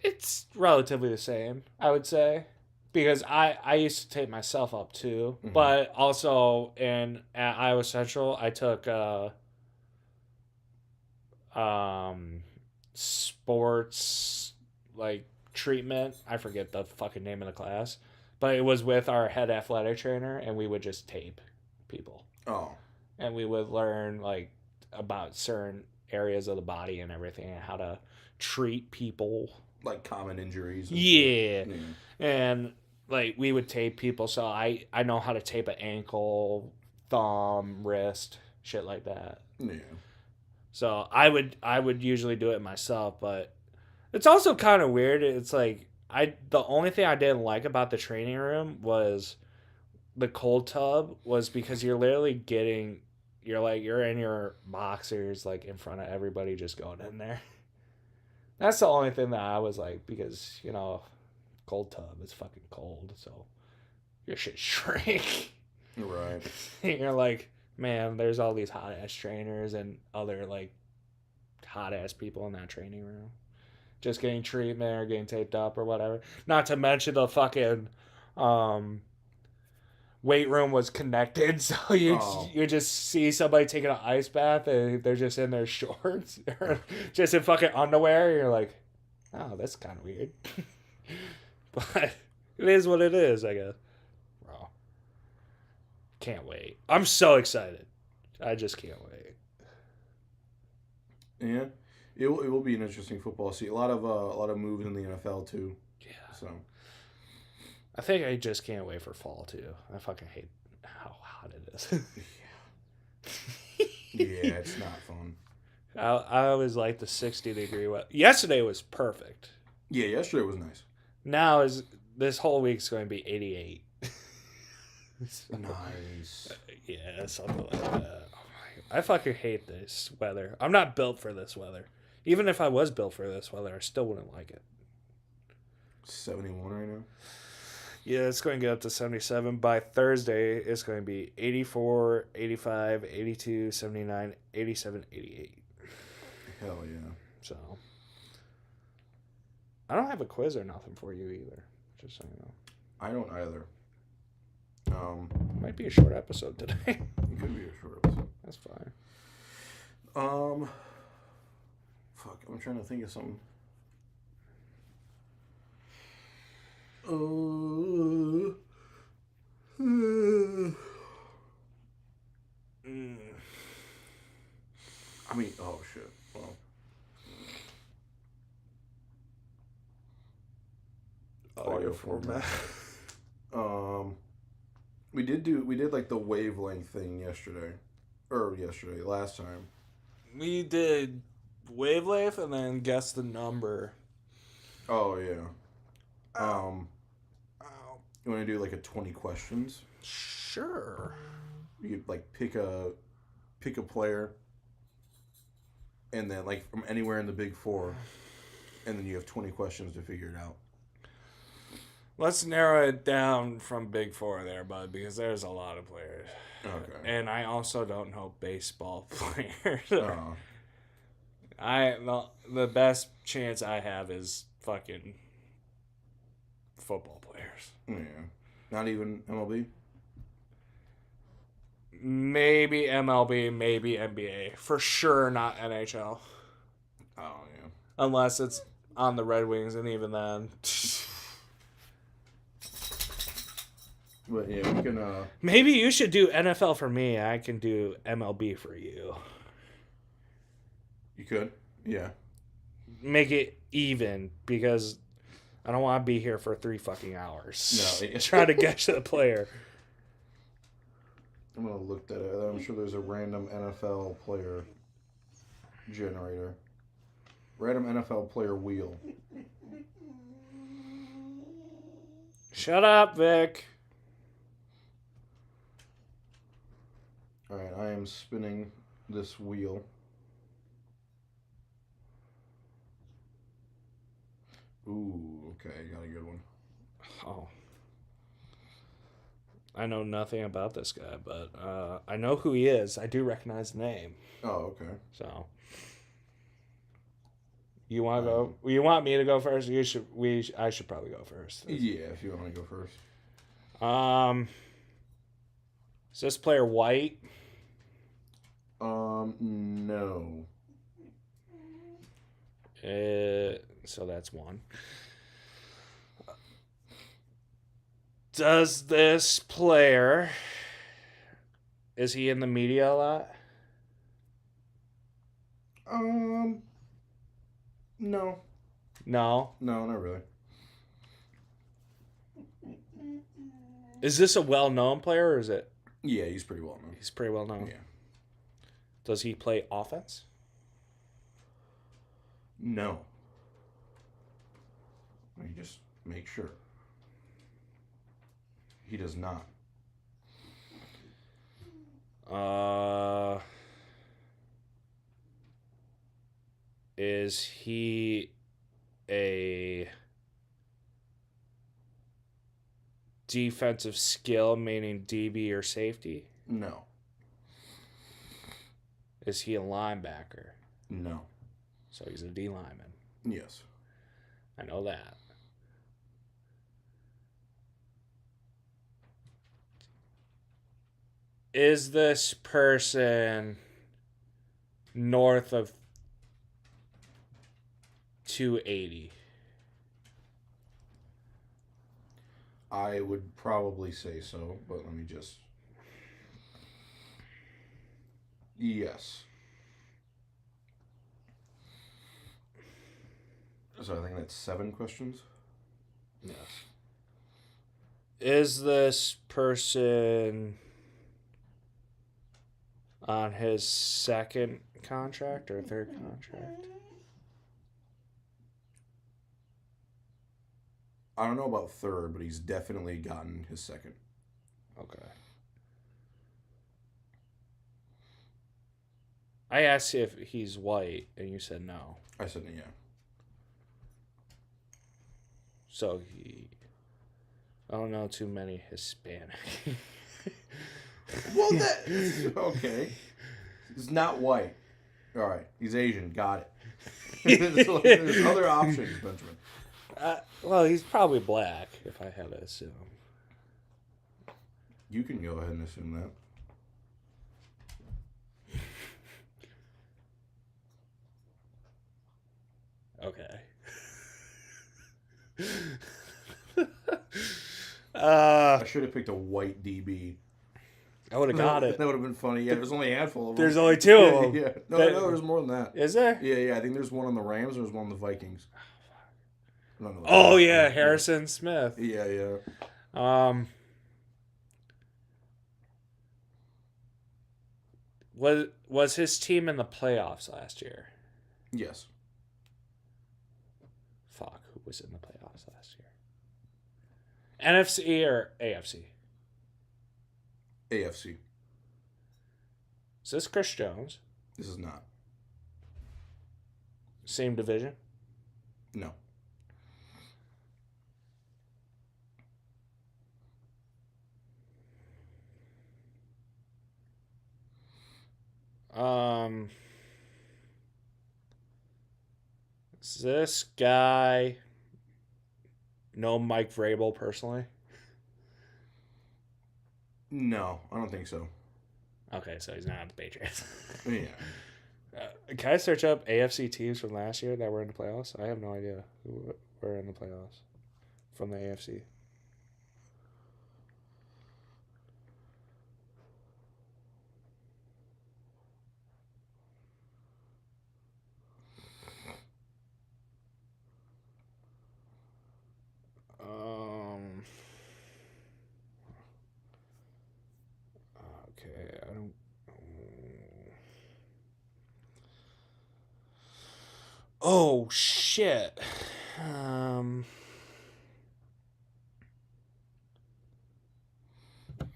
Speaker 2: It's relatively the same, I would say, because I used to tape myself up too, but also at Iowa Central I took sports like treatment. I forget the fucking name of the class, but it was with our head athletic trainer, and we would just tape people.
Speaker 1: Oh,
Speaker 2: and we would learn like about certain areas of the body and everything, and how to treat people.
Speaker 1: Like common injuries.
Speaker 2: Yeah. And like we would tape people, so I know how to tape an ankle, thumb, wrist, shit like that.
Speaker 1: Yeah.
Speaker 2: So I would usually do it myself, but it's also kind of weird. It's like the only thing I didn't like about the training room was the cold tub, was because you're literally you're in your boxers like in front of everybody just going in there. That's the only thing that I was like, because, cold tub is fucking cold, so your shit shrink.
Speaker 1: Right.
Speaker 2: You're like, man, there's all these hot-ass trainers and other, like, hot-ass people in that training room. Just getting treatment or getting taped up or whatever. Not to mention the fucking weight room was connected, so you just see somebody taking an ice bath and they're just in their shorts or just in fucking underwear. And you're like, oh, that's kind of weird. But it is what it is, I guess. Bro, can't wait. I'm so excited. I just can't wait.
Speaker 1: Yeah, it will be an interesting football season. A lot of moves in the NFL too.
Speaker 2: Yeah.
Speaker 1: So.
Speaker 2: I think I just can't wait for fall too. I fucking hate how hot it is.
Speaker 1: Yeah, it's not fun.
Speaker 2: I always like the 60-degree weather. Yesterday was perfect.
Speaker 1: Yeah, yesterday was nice.
Speaker 2: Now is this whole week's going to be 88. So,
Speaker 1: Nice.
Speaker 2: yeah, something like that. I fucking hate this weather. I'm not built for this weather. Even if I was built for this weather, I still wouldn't like it.
Speaker 1: 71 right now.
Speaker 2: Yeah, it's going to get up to 77. By Thursday, it's going to be 84, 85, 82, 79, 87, 88.
Speaker 1: Hell yeah.
Speaker 2: So, I don't have a quiz or nothing for you either. Just so you know.
Speaker 1: I don't either.
Speaker 2: Might be a short episode today.
Speaker 1: It could be a short episode.
Speaker 2: That's fine.
Speaker 1: Fuck, I'm trying to think of something. I mean, oh shit. Well, audio format. We did like the wavelength thing last time.
Speaker 2: We did wavelength and then guess the number.
Speaker 1: Oh yeah. You want to do like a 20 questions?
Speaker 2: Sure.
Speaker 1: You could like pick a player, and then like from anywhere in the Big Four, and then you have 20 questions to figure it out.
Speaker 2: Let's narrow it down from Big Four there, bud, because there's a lot of players.
Speaker 1: Okay.
Speaker 2: And I also don't know baseball players.
Speaker 1: Oh.
Speaker 2: The best chance I have is fucking football players.
Speaker 1: Yeah. Not even MLB?
Speaker 2: Maybe MLB, maybe NBA. For sure not NHL.
Speaker 1: Oh, yeah.
Speaker 2: Unless it's on the Red Wings, and even then.
Speaker 1: But yeah, we can.
Speaker 2: Maybe you should do NFL for me. I can do MLB for you.
Speaker 1: You could? Yeah.
Speaker 2: Make it even, because I don't want to be here for 3 fucking hours.
Speaker 1: No.
Speaker 2: Try to guess the player.
Speaker 1: I'm going to look that up. I'm sure there's a random NFL player generator. Random NFL player wheel.
Speaker 2: Shut up, Vic.
Speaker 1: Alright, I am spinning this wheel. Ooh, okay, got a good one.
Speaker 2: Oh. I know nothing about this guy, but I know who he is. I do recognize the name.
Speaker 1: Oh, okay.
Speaker 2: So, you want to go? You want me to go first? You should. I should probably go first.
Speaker 1: Yeah, if you want to go first.
Speaker 2: Is this player white?
Speaker 1: No.
Speaker 2: So that's one. Does this player, is he in the media a lot?
Speaker 1: No.
Speaker 2: No.
Speaker 1: No, not really.
Speaker 2: Is this a well-known player, or is it?
Speaker 1: Yeah, he's pretty well known.
Speaker 2: He's pretty well-known.
Speaker 1: Yeah.
Speaker 2: Does he play offense?
Speaker 1: No. Let me just make sure. He does not.
Speaker 2: Is he a defensive skill, meaning DB or safety?
Speaker 1: No.
Speaker 2: Is he a linebacker?
Speaker 1: No.
Speaker 2: So he's a D lineman.
Speaker 1: Yes.
Speaker 2: I know that. Is this person north of 280?
Speaker 1: I would probably say so, but let me just... Yes. So I think that's 7 questions.
Speaker 2: Yes. Is this person on his second contract or third contract?
Speaker 1: I don't know about third, but he's definitely gotten his second.
Speaker 2: Okay. I asked if he's white, and you said no.
Speaker 1: I said yeah.
Speaker 2: So I don't know too many Hispanic.
Speaker 1: Well, okay. He's not white. All right, he's Asian. Got it. There's other options, Benjamin.
Speaker 2: Well, he's probably black, if I had to assume.
Speaker 1: You can go ahead and assume that.
Speaker 2: Okay.
Speaker 1: I should have picked a white DB.
Speaker 2: I would have got it.
Speaker 1: That would have been funny. Yeah, there's only a handful of them.
Speaker 2: There's only two of them.
Speaker 1: Yeah. No, there's more than that.
Speaker 2: Is there?
Speaker 1: Yeah. I think there's one on the Rams. There's one on the Vikings.
Speaker 2: Oh yeah, Harrison Smith.
Speaker 1: Yeah.
Speaker 2: Was his team in the playoffs last year?
Speaker 1: Yes.
Speaker 2: Fuck, who was in the playoffs last year? NFC or AFC?
Speaker 1: AFC.
Speaker 2: Is this Chris Jones?
Speaker 1: This is not.
Speaker 2: Same division?
Speaker 1: No.
Speaker 2: Is this guy know Mike Vrabel personally?
Speaker 1: No, I don't think so.
Speaker 2: Okay, so he's not on the Patriots.
Speaker 1: Yeah.
Speaker 2: Can I search up AFC teams from last year that were in the playoffs? I have no idea who were in the playoffs from the AFC. Okay, I don't. Oh shit.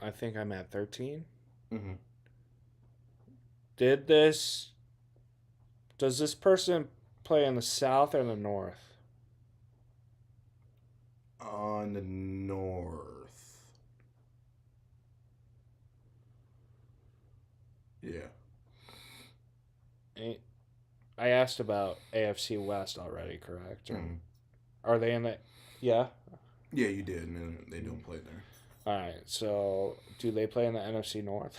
Speaker 2: I think I'm at 13.
Speaker 1: Mm-hmm.
Speaker 2: Does this person play in the South or the North?
Speaker 1: On the North. Yeah.
Speaker 2: I asked about AFC West already, correct?
Speaker 1: Mm-hmm.
Speaker 2: Are they in the... Yeah?
Speaker 1: Yeah, you did, and they don't play there.
Speaker 2: All right, so do they play in the NFC North?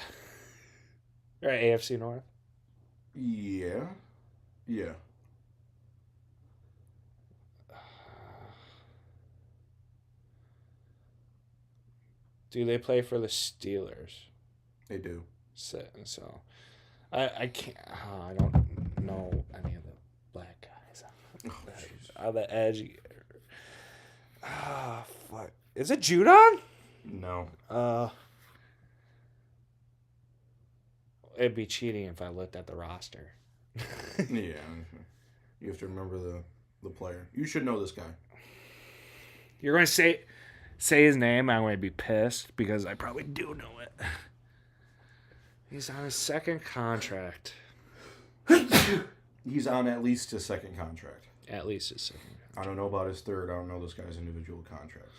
Speaker 2: Or AFC North?
Speaker 1: Yeah.
Speaker 2: Do they play for the Steelers?
Speaker 1: They do.
Speaker 2: So I can't... I don't know any of the black guys on the edge. Fuck. Is it Judon?
Speaker 1: No.
Speaker 2: It'd be cheating if I looked at the roster.
Speaker 1: Yeah. You have to remember the player. You should know this guy.
Speaker 2: You're going to say his name, I'm going to be pissed because I probably do know it. He's on his second contract.
Speaker 1: He's on at least his second contract.
Speaker 2: At least his second.
Speaker 1: I don't know about his third. I don't know this guy's individual contracts.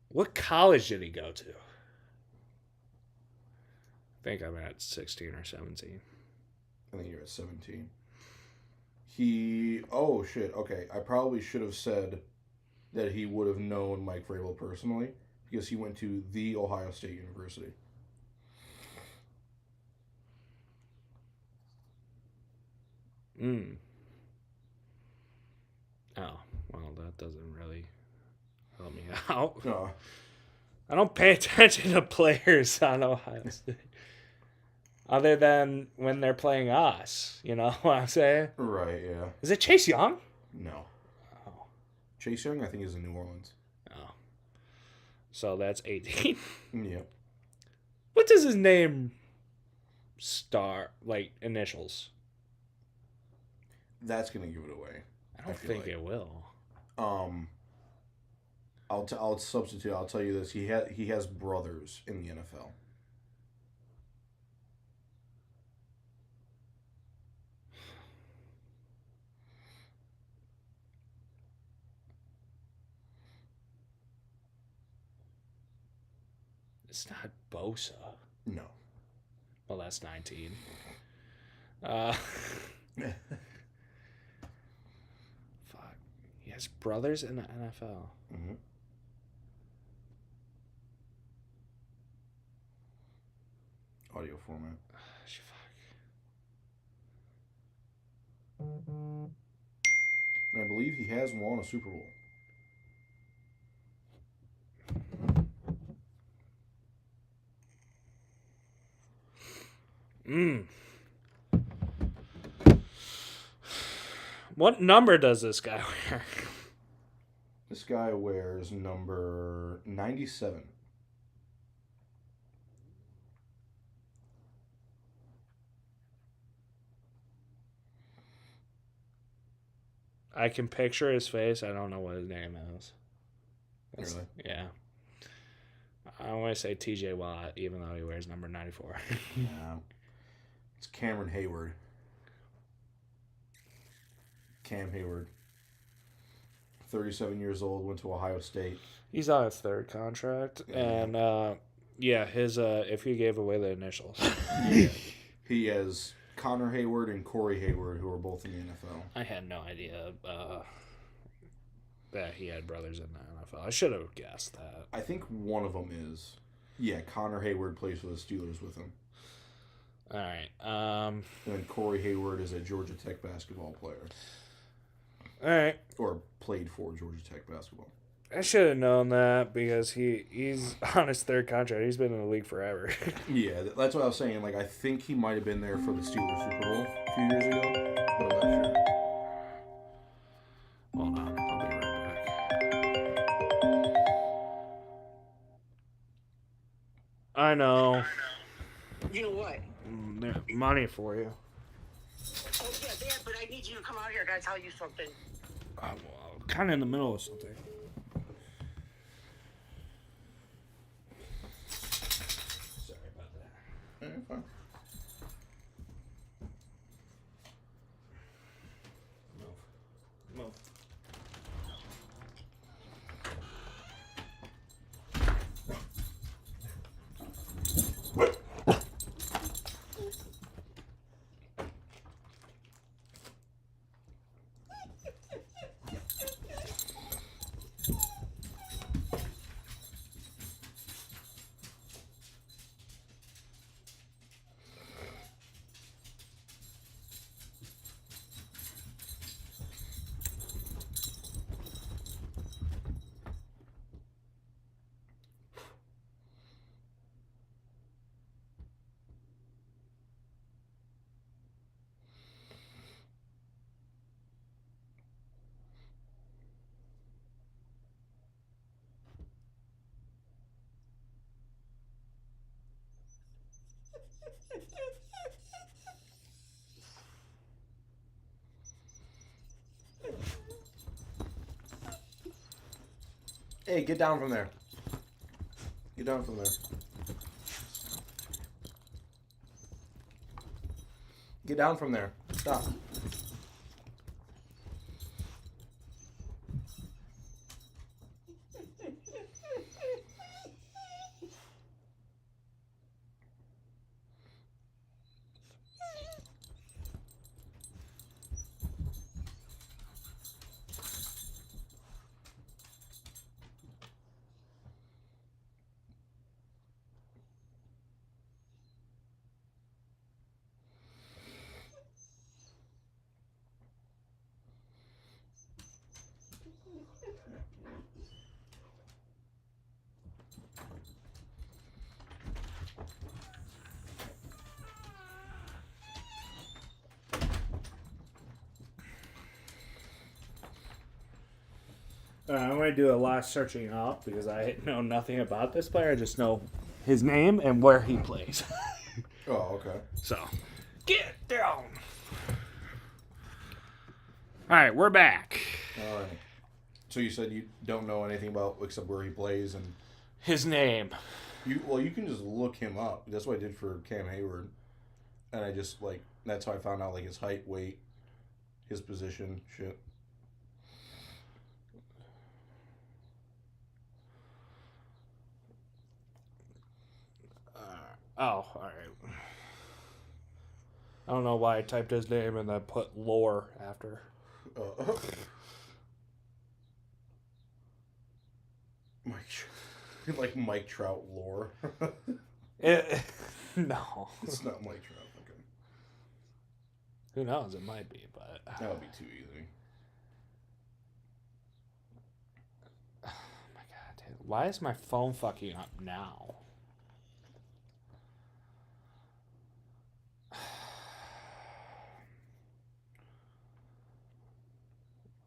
Speaker 2: What college did he go to? I think I'm at 16 or 17.
Speaker 1: I think you're at 17. Oh, shit. Okay. I probably should have said that he would have known Mike Vrabel personally because he went to the Ohio State University.
Speaker 2: Oh, well, that doesn't really help me out.
Speaker 1: No.
Speaker 2: I don't pay attention to players on Ohio State. Other than when they're playing us. You know what I'm saying?
Speaker 1: Right, yeah.
Speaker 2: Is it Chase Young?
Speaker 1: No.
Speaker 2: Oh.
Speaker 1: Chase Young, I think, is in New Orleans.
Speaker 2: Oh. So that's 18.
Speaker 1: Yep.
Speaker 2: What What does his name initials?
Speaker 1: That's gonna give it away.
Speaker 2: I don't think it will.
Speaker 1: I'll substitute. I'll tell you this. He has brothers in the NFL.
Speaker 2: It's not Bosa.
Speaker 1: No.
Speaker 2: Well, that's 19. Fuck. He has brothers in the NFL.
Speaker 1: Mm-hmm. Audio format.
Speaker 2: Fuck.
Speaker 1: And I believe he has won a Super Bowl.
Speaker 2: What number does this guy wear?
Speaker 1: This guy wears number 97.
Speaker 2: I can picture his face. I don't know what his name is.
Speaker 1: Really?
Speaker 2: Yeah. I want to say TJ Watt, even though he wears number 94.
Speaker 1: Yeah. It's Cameron Hayward. Cam Hayward. 37 years old, went to Ohio State.
Speaker 2: He's on his third contract.
Speaker 1: Yeah.
Speaker 2: And, his, if he gave away the initials.
Speaker 1: Yeah. He has Connor Hayward and Corey Hayward, who are both in the NFL.
Speaker 2: I had no idea that he had brothers in the NFL. I should have guessed that.
Speaker 1: I think one of them is. Yeah, Connor Hayward plays for the Steelers with him.
Speaker 2: All right.
Speaker 1: And then Corey Hayward is a Georgia Tech basketball player.
Speaker 2: All right.
Speaker 1: Or played for Georgia Tech basketball.
Speaker 2: I should have known that because he's on his third contract. He's been in the league forever.
Speaker 1: Yeah, that's what I was saying. Like, I think he might have been there for the Steelers Super Bowl a few years ago, but I'm not sure.
Speaker 2: Hold on. I'll be right back. I know.
Speaker 3: You know what?
Speaker 2: Money for you.
Speaker 3: Oh, yeah, Dad, but I need you to come out here. I gotta tell you something.
Speaker 2: I'm kind of in the middle of something. Sorry about that.
Speaker 1: Yeah, fine.
Speaker 2: Move.
Speaker 1: Hey, get down from there. Get down from there. Get down from there. Stop.
Speaker 2: I'm going to do a lot of searching up because I know nothing about this player. I just know his name and where he plays.
Speaker 1: Oh, okay.
Speaker 2: So, get down. All right, we're back.
Speaker 1: All right. So you said you don't know anything about except where he plays, and
Speaker 2: His name.
Speaker 1: you can just look him up. That's what I did for Cam Hayward, and I just that's how I found out his height, weight, his position, shit.
Speaker 2: Oh, all right. I don't know why I typed his name and then put lore after.
Speaker 1: Mike Trout lore.
Speaker 2: No.
Speaker 1: It's not Mike Trout. Okay.
Speaker 2: Who knows? It might be, but
Speaker 1: That would be too easy.
Speaker 2: oh my god, dude. Why is my phone fucking up now?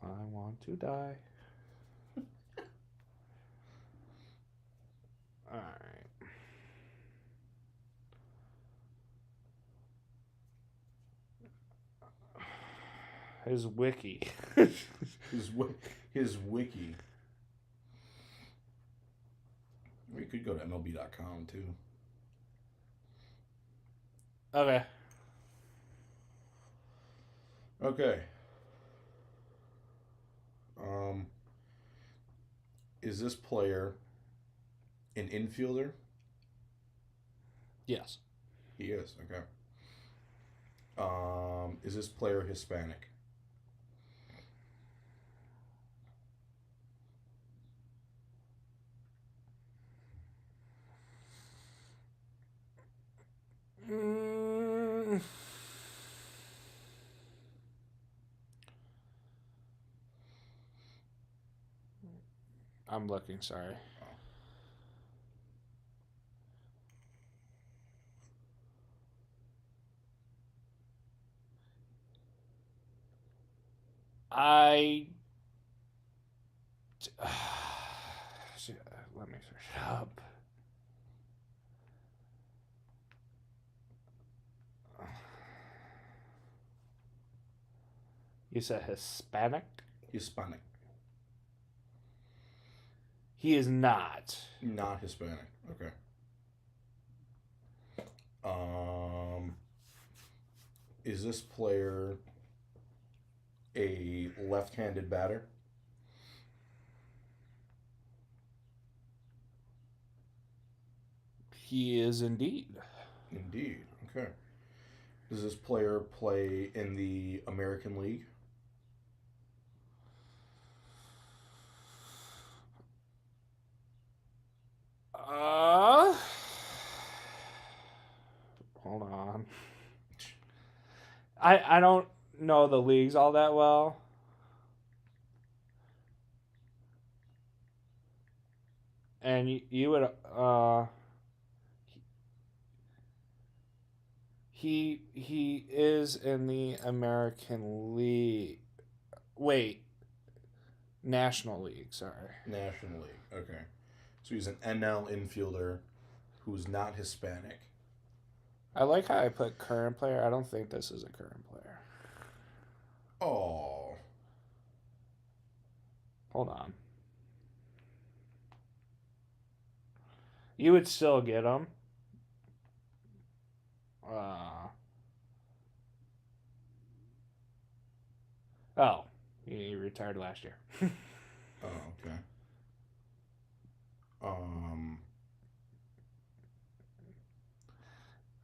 Speaker 2: I want to die. Alright. His wiki.
Speaker 1: His wiki. Or you could go to MLB.com too.
Speaker 2: Okay.
Speaker 1: Okay. Is this player an infielder?
Speaker 2: Yes.
Speaker 1: He is, okay. Is this player Hispanic?
Speaker 2: I'm looking, sorry. Let me search it up. You said Hispanic?
Speaker 1: Hispanic.
Speaker 2: He is not.
Speaker 1: Not Hispanic. Okay. Is this player a left-handed batter?
Speaker 2: He is indeed.
Speaker 1: Indeed. Okay. Does this player play in the American League?
Speaker 2: Hold on. I don't know the leagues all that well. And you would he is in the American League. Wait. National League, sorry.
Speaker 1: National League. Okay. So he's an NL infielder who's not Hispanic.
Speaker 2: I like how I put current player. I don't think this is a current player.
Speaker 1: Oh.
Speaker 2: Hold on. You would still get him. Oh, he retired last year.
Speaker 1: Oh, okay.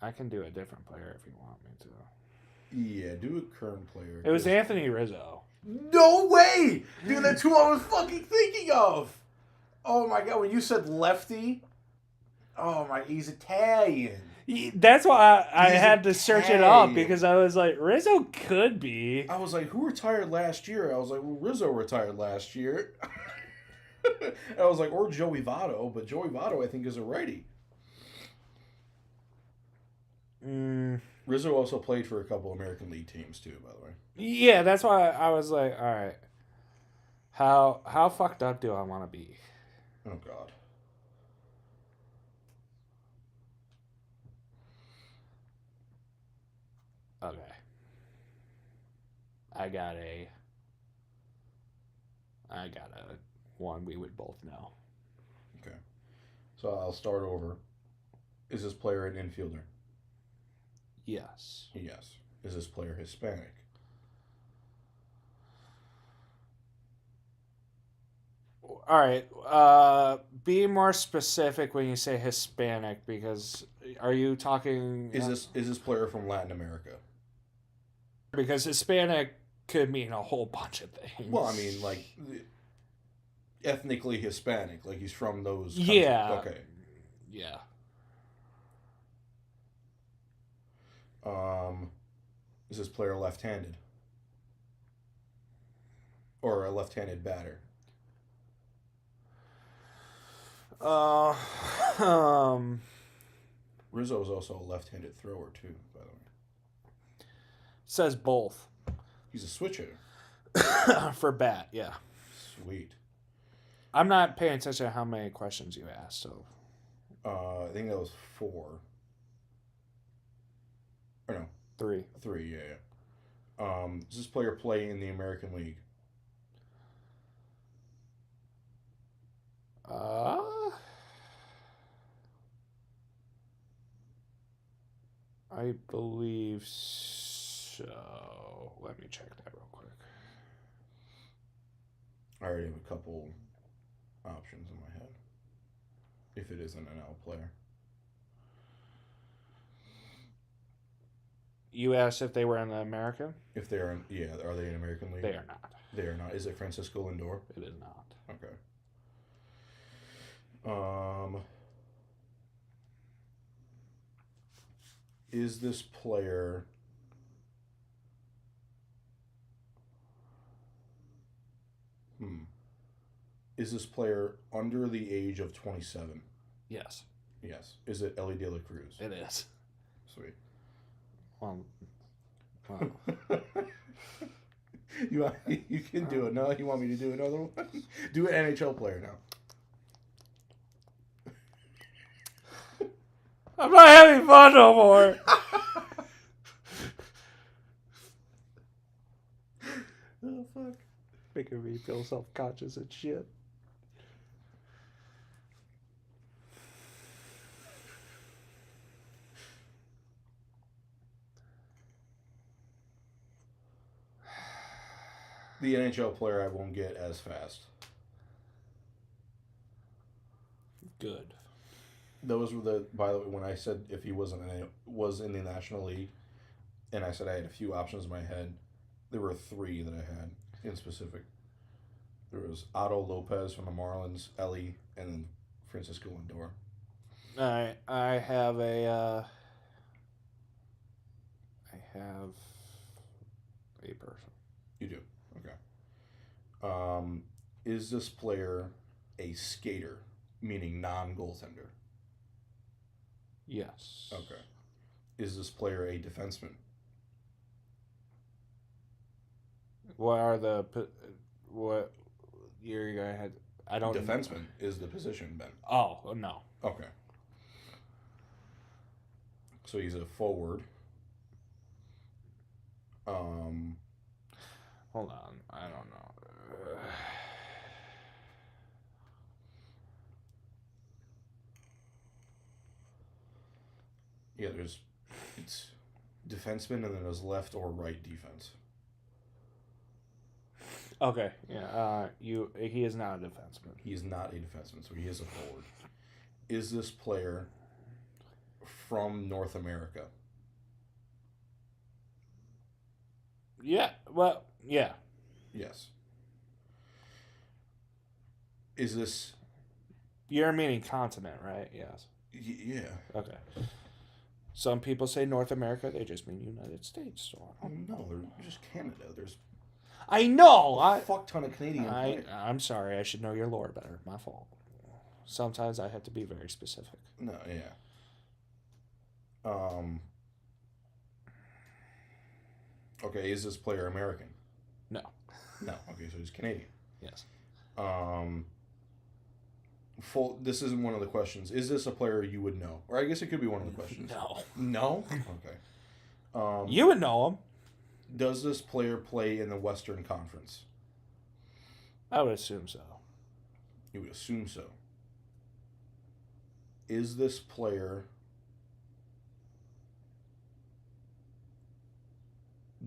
Speaker 2: I can do a different player if you want me to.
Speaker 1: Yeah, do a current player.
Speaker 2: It was Anthony Rizzo.
Speaker 1: No way! Dude, that's who I was fucking thinking of! Oh my god, when you said lefty... Oh my, he's Italian.
Speaker 2: That's why I
Speaker 1: He's
Speaker 2: had to search it up,
Speaker 1: Italian.
Speaker 2: because I was like, Rizzo could be.
Speaker 1: I was like, who retired last year? I was like, well, Rizzo retired last year. I was like, or Joey Votto, but Joey Votto, I think, is a righty. Rizzo also played for a couple American League teams, too, by the way.
Speaker 2: Yeah, that's why I was like, all right. How fucked up do I want to be?
Speaker 1: Oh, God.
Speaker 2: Okay. I got a one we would both know.
Speaker 1: Okay. So I'll start over. Is this player an infielder?
Speaker 2: Yes.
Speaker 1: Yes. Is this player Hispanic?
Speaker 2: All right. Be more specific when you say Hispanic, because are you talking?
Speaker 1: Is this player from Latin America?
Speaker 2: Because Hispanic could mean a whole bunch of things.
Speaker 1: Well, I mean, like ethnically Hispanic, like he's from those. Countries.
Speaker 2: Yeah.
Speaker 1: Okay.
Speaker 2: Yeah.
Speaker 1: Is this player left-handed? Or a left-handed batter? Rizzo is also a left-handed thrower too, by the way.
Speaker 2: Says both.
Speaker 1: He's a switch hitter.
Speaker 2: For bat, yeah.
Speaker 1: Sweet.
Speaker 2: I'm not paying attention to how many questions you asked, so.
Speaker 1: I think that was 4. Or no,
Speaker 2: 3.
Speaker 1: 3. Yeah. Does this player play in the American League?
Speaker 2: I believe so. Let me check that real quick.
Speaker 1: I already have a couple options in my head. If it is an NL player.
Speaker 2: You asked if they were in the American?
Speaker 1: If they're in, are they in American League?
Speaker 2: They are not.
Speaker 1: They are not. Is it Francisco Lindor?
Speaker 2: It is not.
Speaker 1: Okay. Is this player Is this player under the age of 27?
Speaker 2: Yes.
Speaker 1: Yes. Is it Ellie De La Cruz?
Speaker 2: It is.
Speaker 1: Sweet.
Speaker 2: Well,
Speaker 1: you can do it. No, you want me to do another one? Do an NHL player now.
Speaker 2: I'm not having fun no more.
Speaker 1: Oh, fuck.
Speaker 2: Making me feel self-conscious and shit.
Speaker 1: The NHL player I won't get as fast.
Speaker 2: Good.
Speaker 1: Those were by the way, when I said if he was in the National League, and I said I had a few options in my head, there were 3 that I had in specific. There was Otto Lopez from the Marlins, Ellie, and then Francisco Lindor.
Speaker 2: All right, I have a person.
Speaker 1: You do? Okay. Is this player a skater, meaning non-goaltender?
Speaker 2: Yes.
Speaker 1: Okay. Is this player a defenseman?
Speaker 2: What you're gonna have? I don't.
Speaker 1: Defenseman is the position, Ben.
Speaker 2: Oh no.
Speaker 1: Okay. So he's a forward.
Speaker 2: Hold on. I don't know.
Speaker 1: Yeah, it's defenseman, and then there's left or right defense.
Speaker 2: Okay. Yeah. He is not a defenseman.
Speaker 1: He is not a defenseman, so he is a forward. Is this player from North America?
Speaker 2: Yeah. Well. Yeah.
Speaker 1: Yes. Is this?
Speaker 2: You're meaning continent, right? Yes.
Speaker 1: Yeah.
Speaker 2: Okay. Some people say North America. They just mean United States. So
Speaker 1: No, they're just Canada. There's
Speaker 2: I know.
Speaker 1: a fuck ton of Canadian players.
Speaker 2: I'm sorry. I should know your lore better. My fault. Sometimes I have to be very specific.
Speaker 1: No, yeah. Okay, is this player American?
Speaker 2: No.
Speaker 1: No. Okay, so he's Canadian.
Speaker 2: Yes.
Speaker 1: This isn't one of the questions. Is this a player you would know? Or I guess it could be one of the questions.
Speaker 2: No.
Speaker 1: No? Okay.
Speaker 2: You would know him.
Speaker 1: Does this player play in the Western Conference?
Speaker 2: I would assume so.
Speaker 1: You would assume so. Is this player...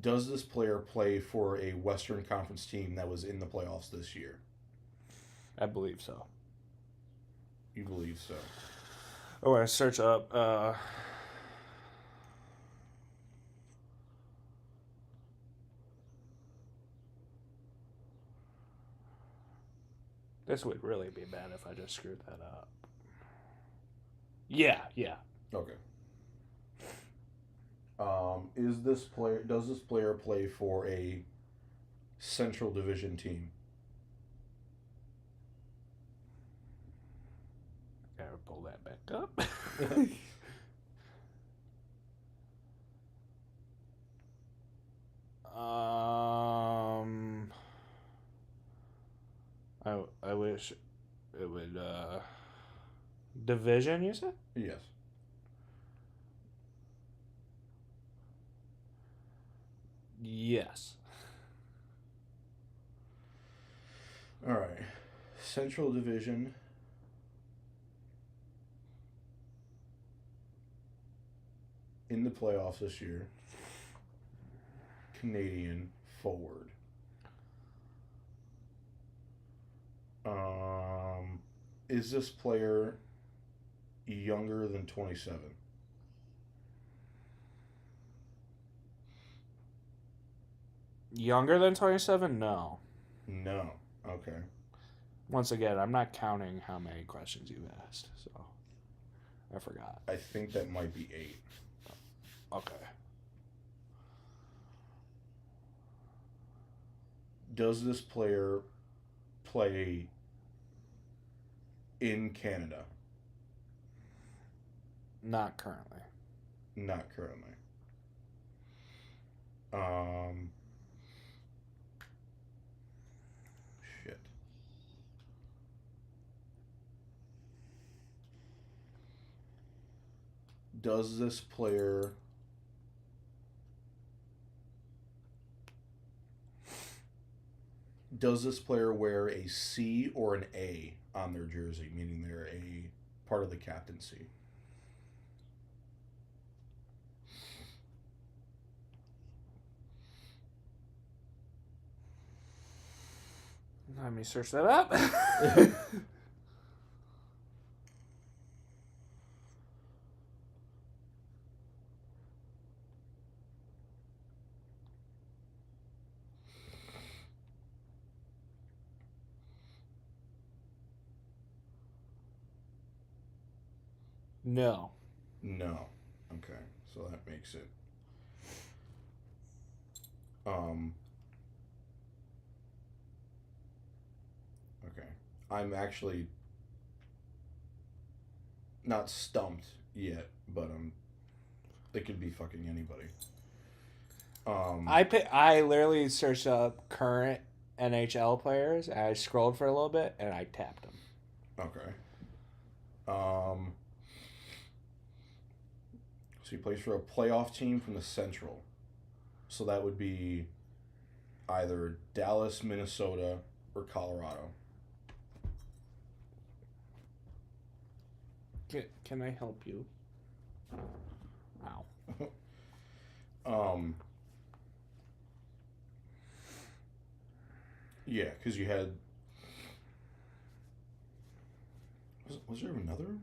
Speaker 1: Does this player play for a Western Conference team that was in the playoffs this year?
Speaker 2: I believe so.
Speaker 1: You believe so.
Speaker 2: I want to search up. This would really be bad if I just screwed that up. Yeah.
Speaker 1: Okay. Does this player play for a Central Division team?
Speaker 2: Gotta pull that back up. I wish it would division, you said?
Speaker 1: Yes.
Speaker 2: Yes.
Speaker 1: All right. Central Division. In the playoffs this year. Canadian forward. Is this player younger than 27?
Speaker 2: Younger than 27? No.
Speaker 1: No. Okay.
Speaker 2: Once again, I'm not counting how many questions you've asked, so I forgot.
Speaker 1: I think that might be 8.
Speaker 2: Okay.
Speaker 1: Does this player play in Canada?
Speaker 2: Not currently.
Speaker 1: Not currently. Shit. Does this player wear a C or an A on their jersey, meaning they're a part of the captaincy?
Speaker 2: Let me search that up. No.
Speaker 1: No. Okay, so that makes it. Okay, I'm actually not stumped yet, but it could be fucking anybody.
Speaker 2: I literally searched up current NHL players. And I scrolled for a little bit and I tapped them.
Speaker 1: Okay. So he plays for a playoff team from the Central. So that would be either Dallas, Minnesota, or Colorado.
Speaker 2: Can I help you? Wow.
Speaker 1: Yeah, because you had. Was there another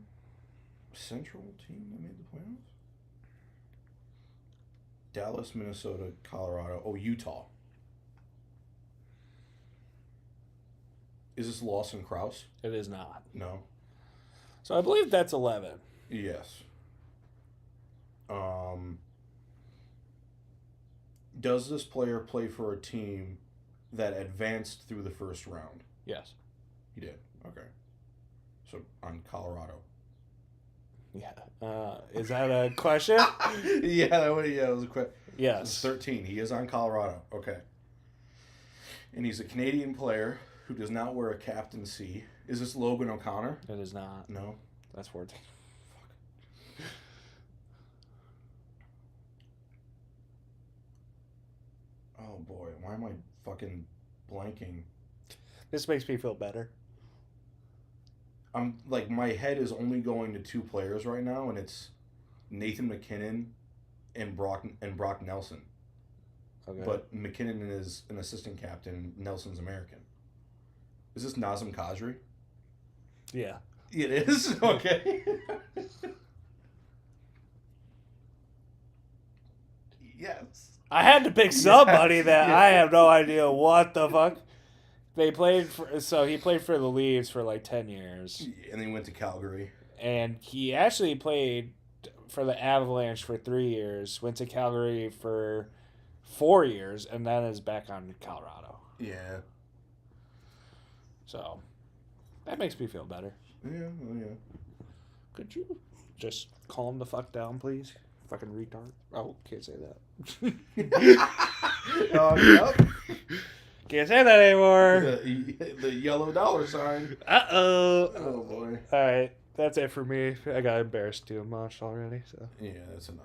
Speaker 1: Central team that made the playoffs? Dallas, Minnesota, Colorado. Oh, Utah. Is this Lawson Krause?
Speaker 2: It is not.
Speaker 1: No.
Speaker 2: So I believe that's 11.
Speaker 1: Yes. Does this player play for a team that advanced through the first round?
Speaker 2: Yes.
Speaker 1: He did. Okay. So on Colorado.
Speaker 2: Yeah. Is that a question?
Speaker 1: Yeah, it was a question.
Speaker 2: Yes.
Speaker 1: 13. He is on Colorado. Okay. And he's a Canadian player who does not wear a captaincy. Is this Logan O'Connor?
Speaker 2: It is not.
Speaker 1: No.
Speaker 2: That's 14.
Speaker 1: boy, why am I fucking blanking?
Speaker 2: This makes me feel better.
Speaker 1: I'm like, my head is only going to 2 players right now, and it's Nathan McKinnon and Brock Nelson.
Speaker 2: Okay.
Speaker 1: But McKinnon is an assistant captain. Nelson's American. Is this Nazem Kadri?
Speaker 2: Yeah.
Speaker 1: It is? Okay. Yes.
Speaker 2: I had to pick somebody that
Speaker 1: Yeah.
Speaker 2: I have no idea what the fuck. He played for the Leafs for like 10 years.
Speaker 1: And then he went to Calgary.
Speaker 2: And he actually played for the Avalanche for 3 years, went to Calgary for 4 years, and then is back on Colorado.
Speaker 1: Yeah.
Speaker 2: So that makes me feel better.
Speaker 1: Yeah, well, yeah.
Speaker 2: Could you just calm the fuck down, please? Fucking retard. Oh, can't say that.
Speaker 1: Yep.
Speaker 2: Can't say that anymore.
Speaker 1: The yellow dollar sign.
Speaker 2: Uh-oh.
Speaker 1: Oh, boy.
Speaker 2: All right. That's it for me. I got embarrassed too much already, so.
Speaker 1: Yeah, that's enough.